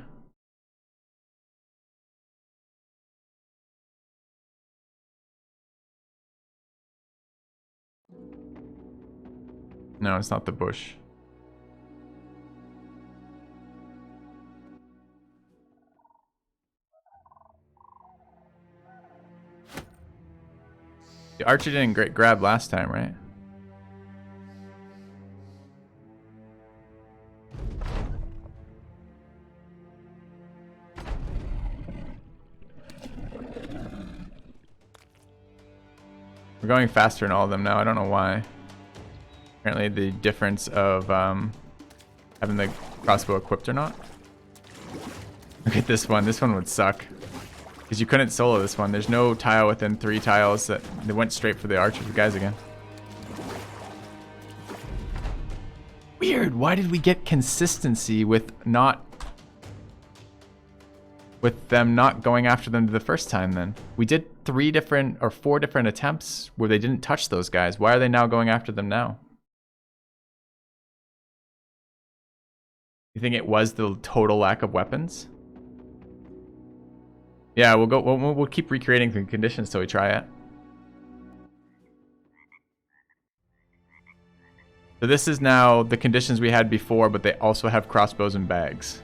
No, it's not the bush. The archer didn't grab last time, right? We're going faster in all of them now. I don't know why. Apparently the difference of having the crossbow equipped or not. Look at this one. This one would suck. Because you couldn't solo this one. There's no tile within 3 tiles that they went straight for the archers guys again. Weird. Why did we get consistency with them not going after them the first time then? We did 3 different or 4 different attempts where they didn't touch those guys. Why are they now going after them now? You think it was the total lack of weapons? Yeah, we'll keep recreating the conditions till we try it. So this is now the conditions we had before, but they also have crossbows and bags.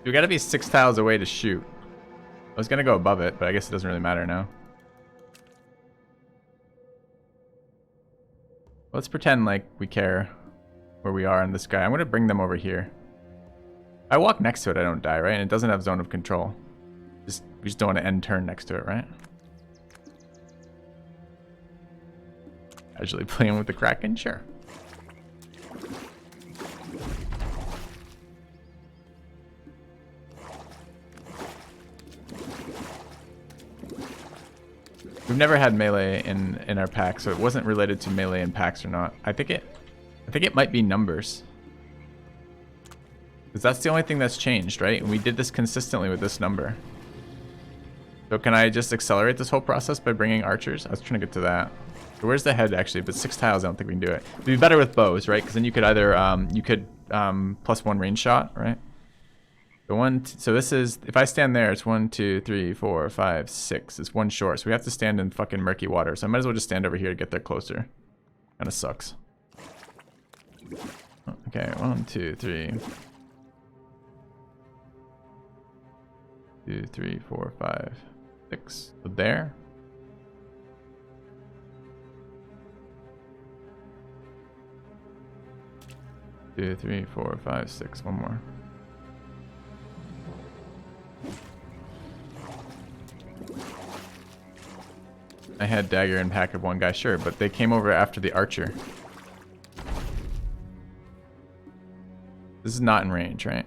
We gotta be 6 tiles away to shoot. I was gonna go above it, but I guess it doesn't really matter now. Let's pretend like we care where we are in this guy. I'm gonna bring them over here. I walk next to it, I don't die, right? And it doesn't have zone of control. We just don't want to end turn next to it, right? Casually playing with the Kraken, sure. We've never had melee in our pack, so it wasn't related to melee in packs or not. I think it might be numbers. Because that's the only thing that's changed, right? And we did this consistently with this number. So can I just accelerate this whole process by bringing archers? I was trying to get to that. So where's the head actually? But 6 tiles, I don't think we can do it. It'd be better with bows, right? Because then you could either +1 range shot, right? So this is, if I stand there, it's 1, 2, 3, 4, 5, 6. It's 1 short. So we have to stand in fucking murky water. So I might as well just stand over here to get there closer. Kind of sucks. Okay, 1, 2, 3. 2, 3, 4, 5, 6. So there. Two, 3, 4, 5, 6. One more. I had dagger and pack of one guy, sure, but they came over after the archer. This is not in range, right?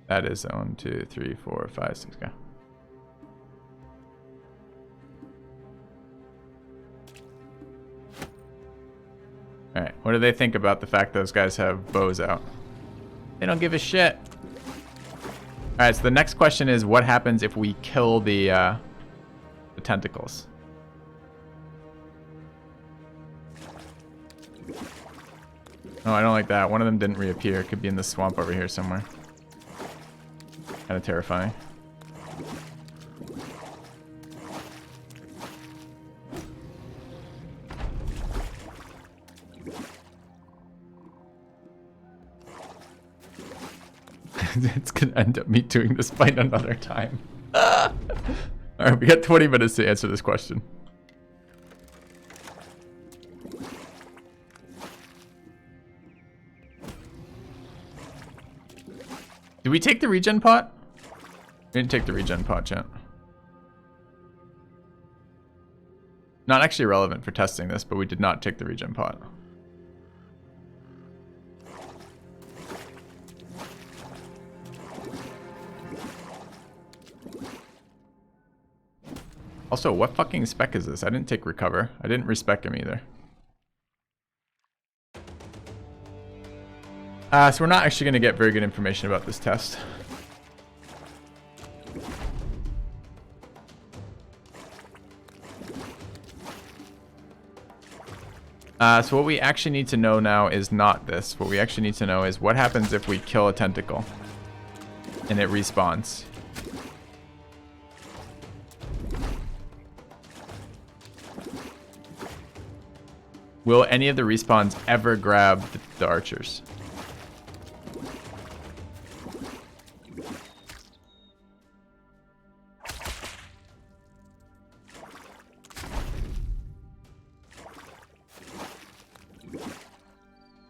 That is 1, 2, 3, 4, 5, 6 go. Alright, what do they think about the fact those guys have bows out? They don't give a shit. Alright, so the next question is, what happens if we kill the tentacles? Oh, I don't like that. One of them didn't reappear. It could be in the swamp over here somewhere. Kind of terrifying. It's gonna end up me doing this fight another time. Alright, we got 20 minutes to answer this question. Did we take the regen pot? We didn't take the regen pot, chat. Not actually relevant for testing this, but we did not take the regen pot. Also, what fucking spec is this? I didn't take recover. I didn't respec him either. So we're not actually going to get very good information about this test. So what we actually need to know now is not this. What we actually need to know is what happens if we kill a tentacle and it respawns. Will any of the respawns ever grab the archers?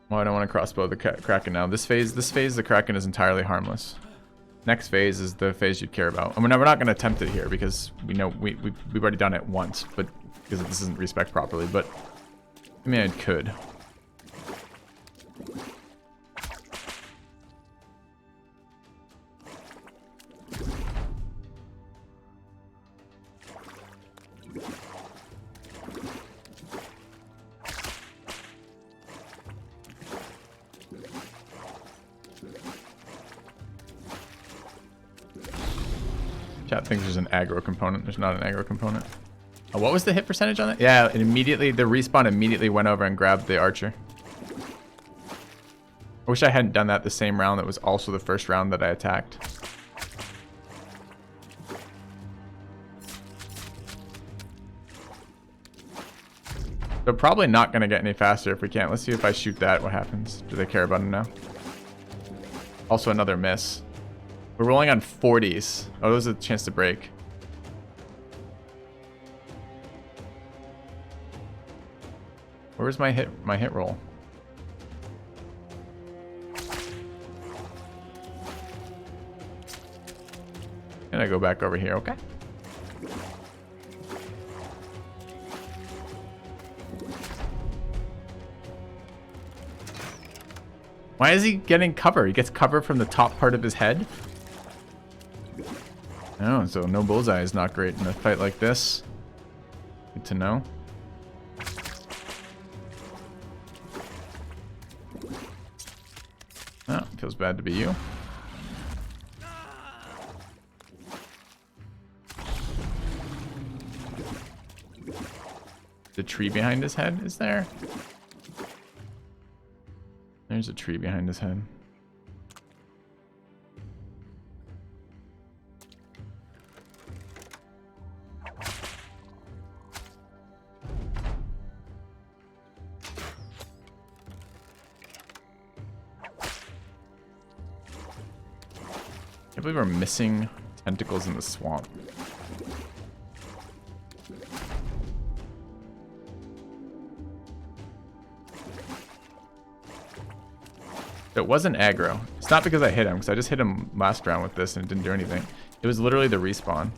Oh, I don't want to crossbow the Kraken now. This phase, the Kraken is entirely harmless. Next phase is the phase you'd care about. I mean, we're not going to attempt it here because we know we've already done it once, but because this isn't respec properly. But I mean, it could. Chat thinks there's an aggro component. There's not an aggro component. Oh, what was the hit percentage on it? Yeah, it immediately, the respawn immediately went over and grabbed the archer. I wish I hadn't done that the same round that was also the first round that I attacked. They're probably not going to get any faster if we can't. Let's see if I shoot that, what happens. Do they care about it now? Also another miss. We're rolling on 40s. Oh, there's a chance to break. Where's my hit roll? And I go back over here, okay? Why is he getting cover? He gets cover from the top part of his head? Oh, so no bullseye is not great in a fight like this. Good to know. Oh, feels bad to be you. The tree behind his head is there? There's a tree behind his head. I can't believe we're missing tentacles in the swamp. It wasn't aggro. It's not because I hit him, because I just hit him last round with this and it didn't do anything. It was literally the respawn.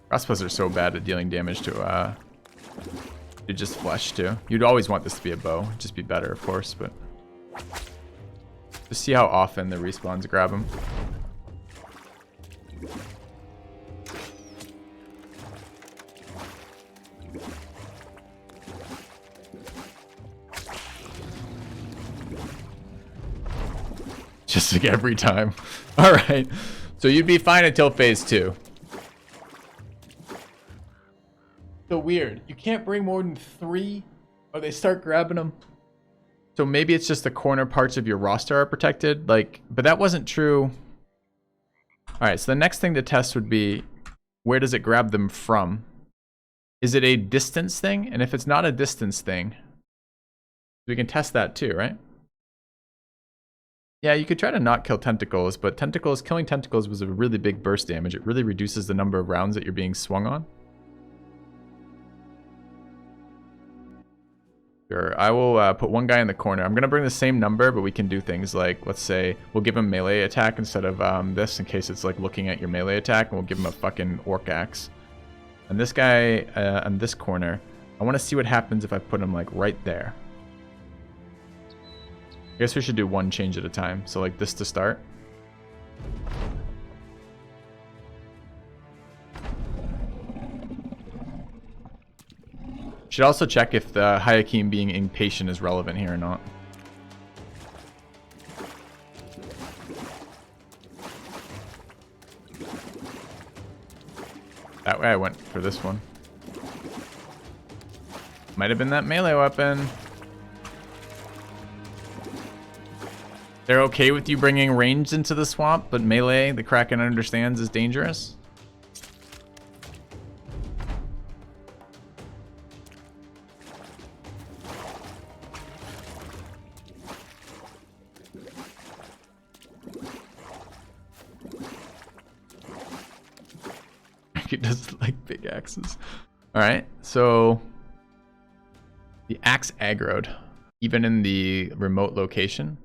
Crossbows are so bad at dealing damage to just flesh too. You'd always want this to be a bow. It'd just be better, of course, but just see how often the respawns grab him. Just like every time. All right. So you'd be fine until phase 2. So weird. You can't bring more than 3 or they start grabbing them. So maybe it's just the corner parts of your roster are protected. Like, but that wasn't true. All right. So the next thing to test would be, where does it grab them from? Is it a distance thing? And if it's not a distance thing, we can test that too, right? Yeah, you could try to not kill tentacles, but killing tentacles was a really big burst damage. It really reduces the number of rounds that you're being swung on. Sure, I will put one guy in the corner. I'm going to bring the same number, but we can do things like, let's say, we'll give him melee attack instead of this, in case it's like looking at your melee attack, and we'll give him a fucking orc axe. And this guy on this corner, I want to see what happens if I put him like right there. I guess we should do one change at a time. So like this to start. Should also check if the Hayakim being impatient is relevant here or not. That way I went for this one. Might have been that melee weapon. They're okay with you bringing ranged into the swamp, but melee, the Kraken understands, is dangerous. He does like big axes. All right, so the axe aggroed, even in the remote location.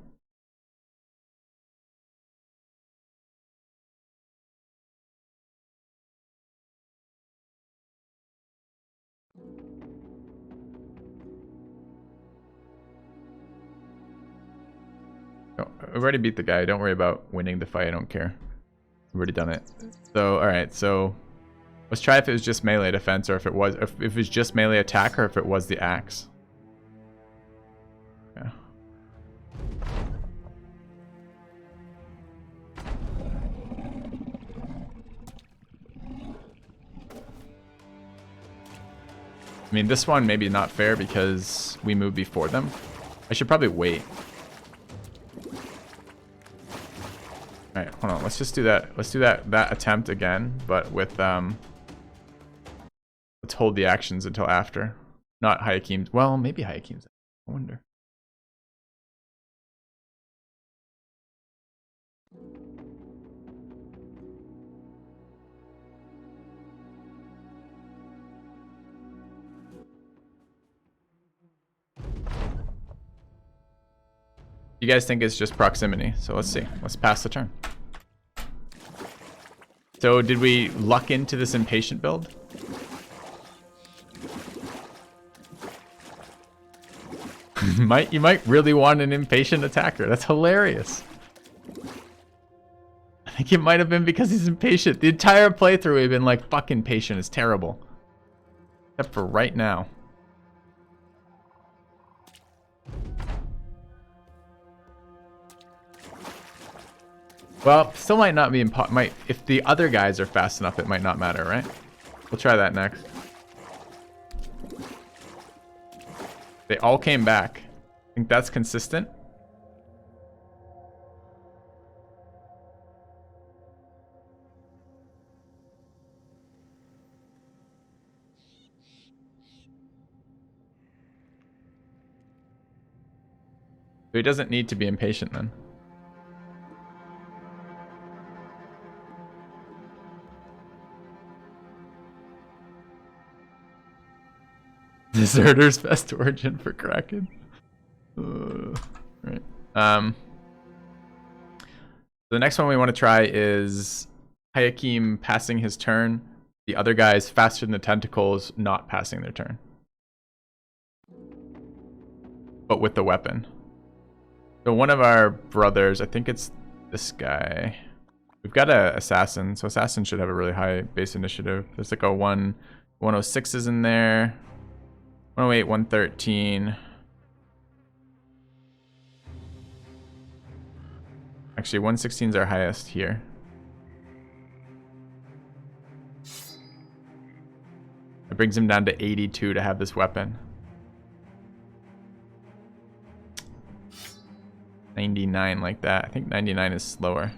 Oh, I've already beat the guy. Don't worry about winning the fight. I don't care. I've already done it. So, all right. So, let's try if it was just melee defense, or if it was just melee attack, or if it was the axe. Yeah. I mean, this one maybe not fair because we moved before them. I should probably wait. All right, hold on. Let's just do that. Let's do that attempt again, but with let's hold the actions until after. Not Hayakim's. Well, maybe Hayakim's. I wonder. You guys think it's just proximity, so let's see. Let's pass the turn. So did we luck into this impatient build? You might really want an impatient attacker. That's hilarious. I think it might have been because he's impatient. The entire playthrough we've been like, fucking patient is terrible. Except for right now. Well, still might not be if the other guys are fast enough, it might not matter, right? We'll try that next. They all came back. I think that's consistent. So he doesn't need to be impatient then. Deserter's best origin for Kraken. Right. The next one we want to try is Hayakim passing his turn. The other guys faster than the tentacles not passing their turn. But with the weapon. So one of our brothers, I think it's this guy. We've got a assassin, so assassin should have a really high base initiative. There's like a 106 is in there. 108, 113. Actually, 116 is our highest here. It brings him down to 82 to have this weapon. 99 like that. I think 99 is slower.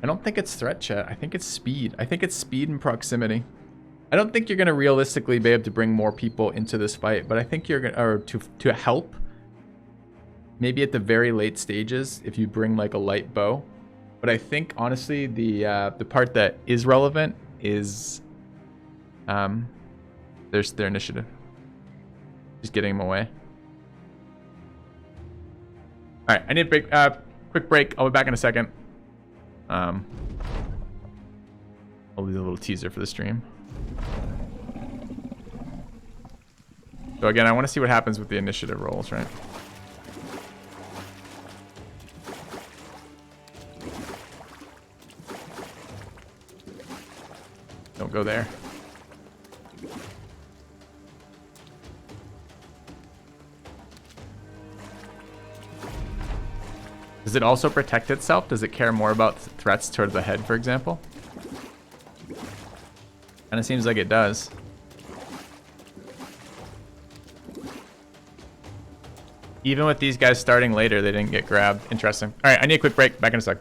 I don't think it's threat chat. I think it's speed. I think it's speed and proximity. I don't think you're going to realistically be able to bring more people into this fight, but I think you're going to help. Maybe at the very late stages if you bring like a light bow. But I think honestly the part that is relevant is there's their initiative. Just getting them away. All right, I need a break. Quick break. I'll be back in a second. I'll leave a little teaser for the stream. So again, I want to see what happens with the initiative rolls, right? Don't go there. Does it also protect itself? Does it care more about threats toward the head, for example? And it seems like it does. Even with these guys starting later, they didn't get grabbed. Interesting. All right, I need a quick break. Back in a sec.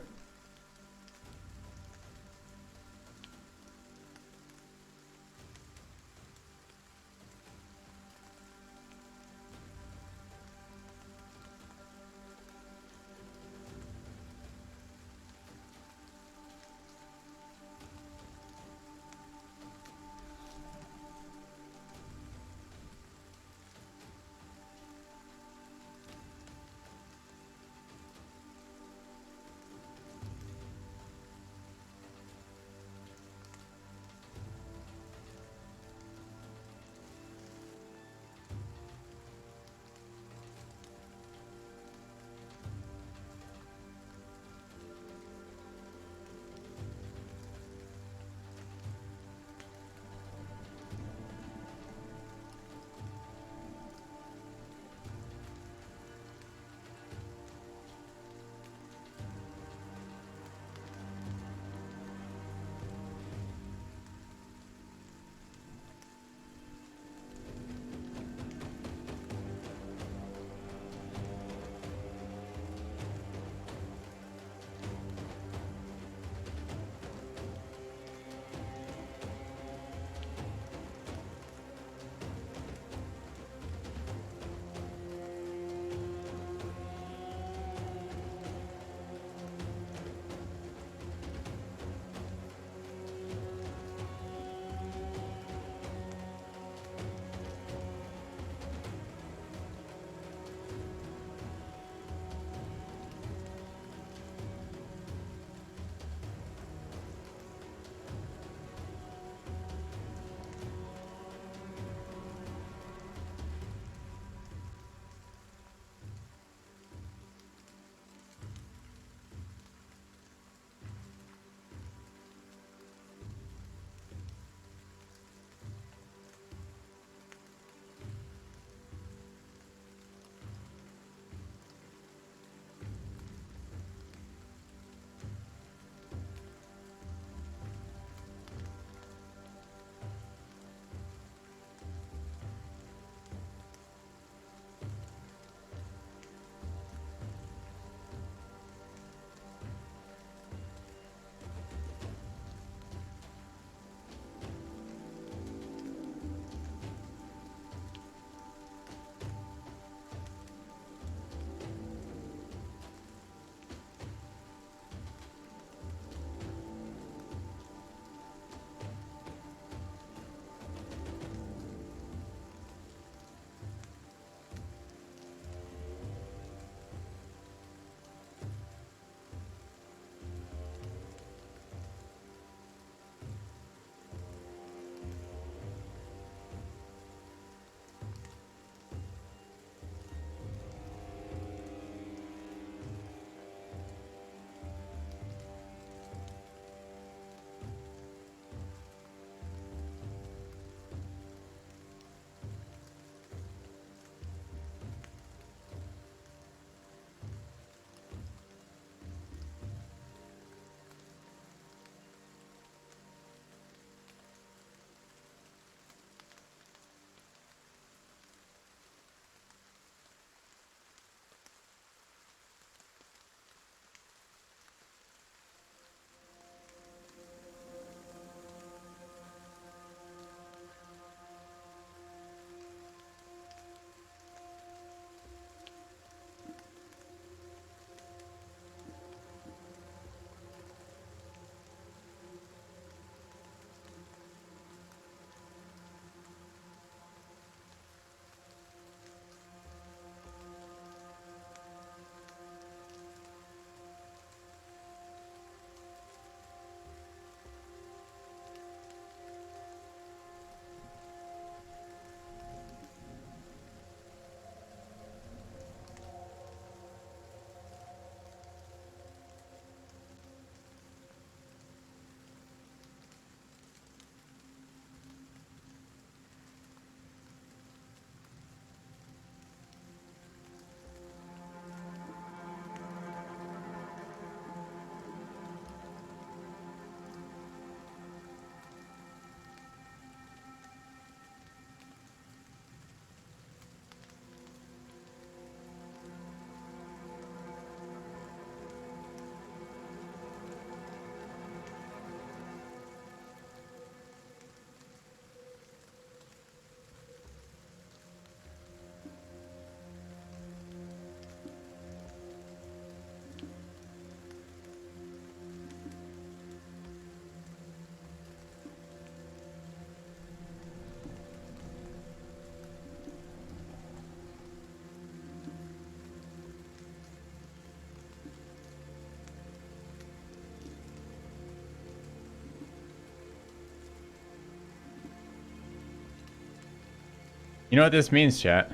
You know what this means, chat?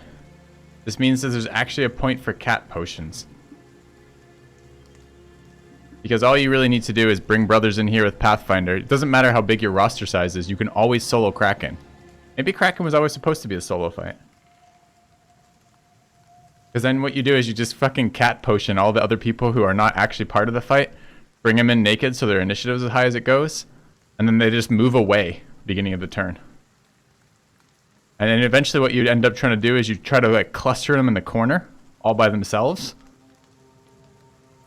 This means that there's actually a point for cat potions. Because all you really need to do is bring brothers in here with Pathfinder. It doesn't matter how big your roster size is. You can always solo Kraken. Maybe Kraken was always supposed to be a solo fight. Because then what you do is you just fucking cat potion all the other people who are not actually part of the fight. Bring them in naked so their initiative is as high as it goes. And then they just move away beginning of the turn. And then eventually what you end up trying to do is you try to like cluster them in the corner all by themselves.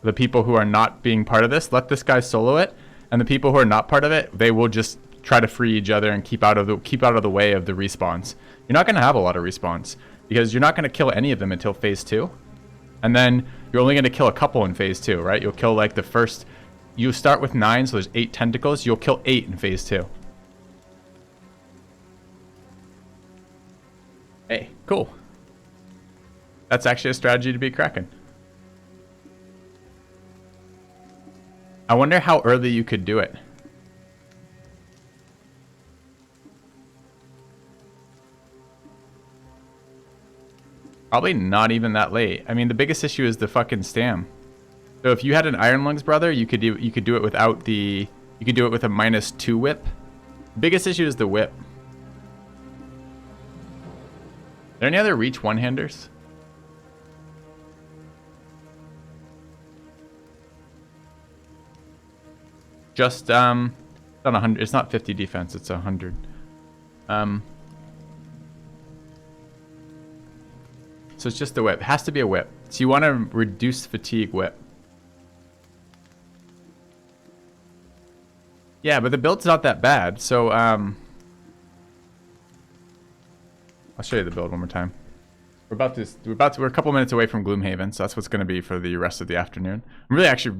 The people who are not being part of this, let this guy solo it. And the people who are not part of it, they will just try to free each other and keep out of the way of the respawns. You're not going to have a lot of respawns because you're not going to kill any of them until phase 2. And then you're only going to kill a couple in phase 2, right? You'll kill like the first, you start with 9, so there's 8 tentacles. You'll kill 8 in phase 2. Hey, cool. That's actually a strategy to beat Kraken. I wonder how early you could do it. Probably not even that late. I mean, the biggest issue is the fucking stam. So if you had an Iron Lungs brother, you could do it without the, you could do it with a -2 whip. The biggest issue is the whip. Are there any other reach one-handers? Just it's not 100. It's not 50 defense. It's 100. So it's just the whip. It has to be a whip. So you want to reduce fatigue whip. Yeah, but the build's not that bad. So I'll show you the build one more time. We're a couple minutes away from Gloomhaven, so that's what's going to be for the rest of the afternoon. I'm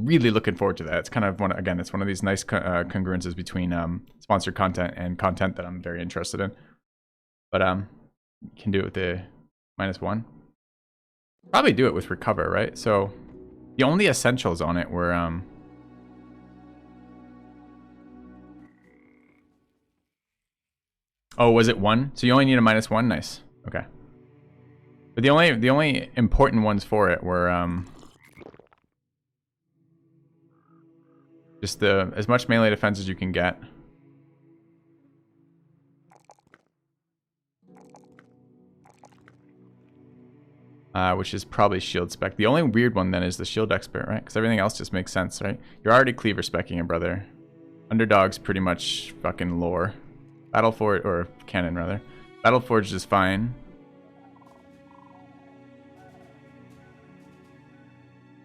really looking forward to that. It's kind of it's one of these nice congruences between sponsored content and content that I'm very interested in. But you can do it with the -1. Probably do it with recover, right? So the only essentials on it were oh, was it 1? So you only need a -1? Nice. Okay. But the only important ones for it were just as much melee defense as you can get. Which is probably shield spec. The only weird one then is the shield expert, right? Because everything else just makes sense, right? You're already cleaver specking it, brother. Underdog's pretty much fucking lore. Battleforge, or cannon rather. Battleforged is fine.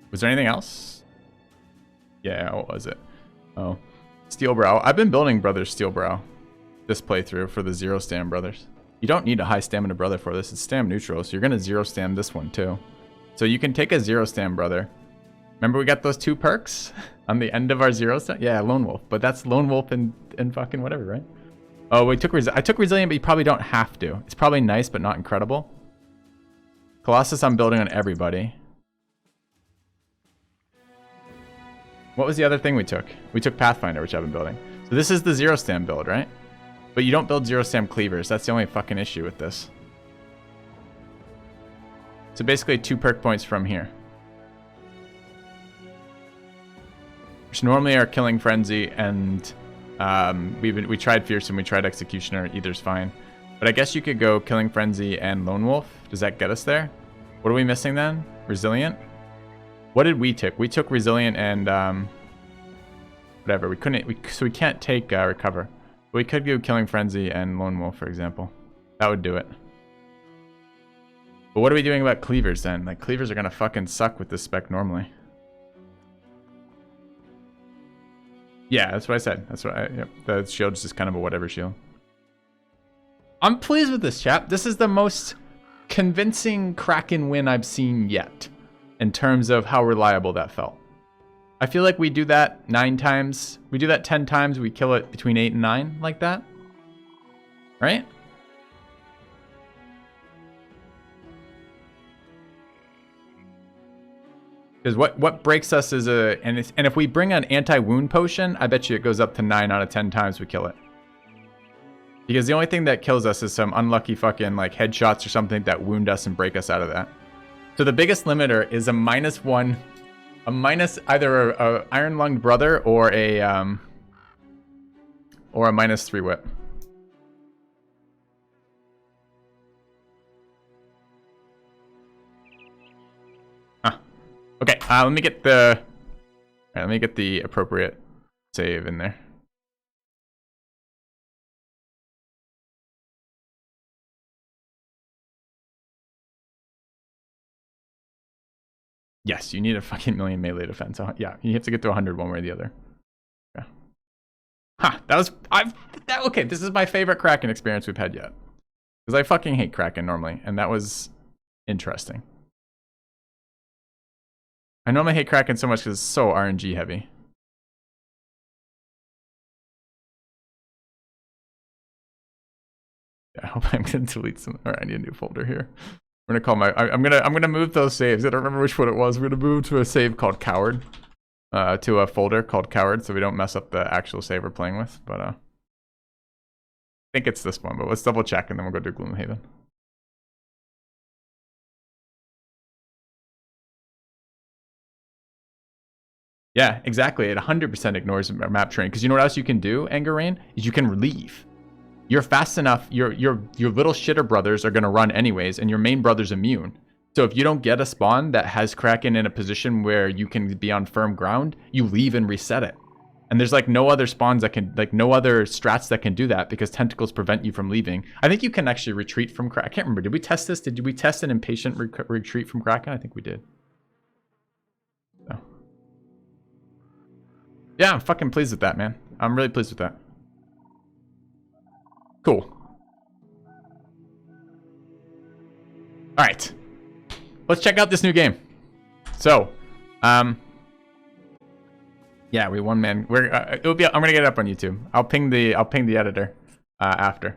Was there anything else? Yeah, what was it? Oh, Steelbrow. I've been building Brothers Steelbrow this playthrough for the 0 stam brothers. You don't need a high stamina brother for this. It's stam neutral, so you're going to 0 stam this one too. So you can take a 0 stam brother. Remember we got those 2 perks on the end of our 0 stam? Yeah, Lone Wolf. But that's Lone Wolf and fucking whatever, right? Oh, I took Resilient, but you probably don't have to. It's probably nice, but not incredible. Colossus I'm building on everybody. What was the other thing we took? We took Pathfinder, which I've been building. So this is the 0 stam build, right? But you don't build 0 stam cleavers. That's the only fucking issue with this. So basically 2 perk points from here. Which normally are Killing Frenzy and we tried Fearsome, we tried Executioner, either's fine. But I guess you could go Killing Frenzy and Lone Wolf. Does that get us there? What are we missing then? Resilient? What did we take? We took Resilient and whatever. So we can't take Recover. But we could do Killing Frenzy and Lone Wolf, for example. That would do it. But what are we doing about cleavers then? Like, cleavers are gonna fucking suck with this spec normally. Yeah, that's what I said. That's what yep. The shield is just kind of a whatever shield. I'm pleased with this, chap. This is the most convincing Kraken win I've seen yet, in terms of how reliable that felt. I feel like we do that 9 times. We do that 10 times. We kill it between 8 and 9 like that. Right? Because what breaks us is and if we bring an anti-wound potion, I bet you it goes up to 9 out of 10 times we kill it. Because the only thing that kills us is some unlucky fucking like headshots or something that wound us and break us out of that. So the biggest limiter is a -1, a minus either a iron lunged brother or a -3 whip. Huh. Okay, let me get the appropriate save in there. Yes, you need a fucking million melee defense. Yeah, you have to get to 100 one way or the other. Yeah. Ha, that was okay. This is my favorite Kraken experience we've had yet, because I fucking hate Kraken normally, and that was interesting. I normally hate Kraken so much because it's so RNG heavy. Yeah, I hope I'm gonna delete some. Or I need a new folder here. We're gonna call my. I'm gonna move those saves. I don't remember which one it was. We're gonna move to a save called Coward, to a folder called Coward, so we don't mess up the actual save we're playing with. But I think it's this one. But let's double check and then we'll go to Gloomhaven. Yeah, exactly. It 100% ignores map terrain, because you know what else you can do, Anger Rain, is you can relieve. You're fast enough. Your little shitter brothers are gonna run anyways, and your main brother's immune. So if you don't get a spawn that has Kraken in a position where you can be on firm ground, you leave and reset it. And there's like no other spawns that can, like no other strats that can do that, because tentacles prevent you from leaving. I think you can actually retreat from Kraken. I can't remember. Did we test this? Did we test an impatient retreat from Kraken? I think we did. So. Yeah, I'm fucking pleased with that, man. I'm really pleased with that. Cool. All right, let's check out this new game. So, yeah, we one man. I'm gonna get it up on YouTube. I'll ping the editor after.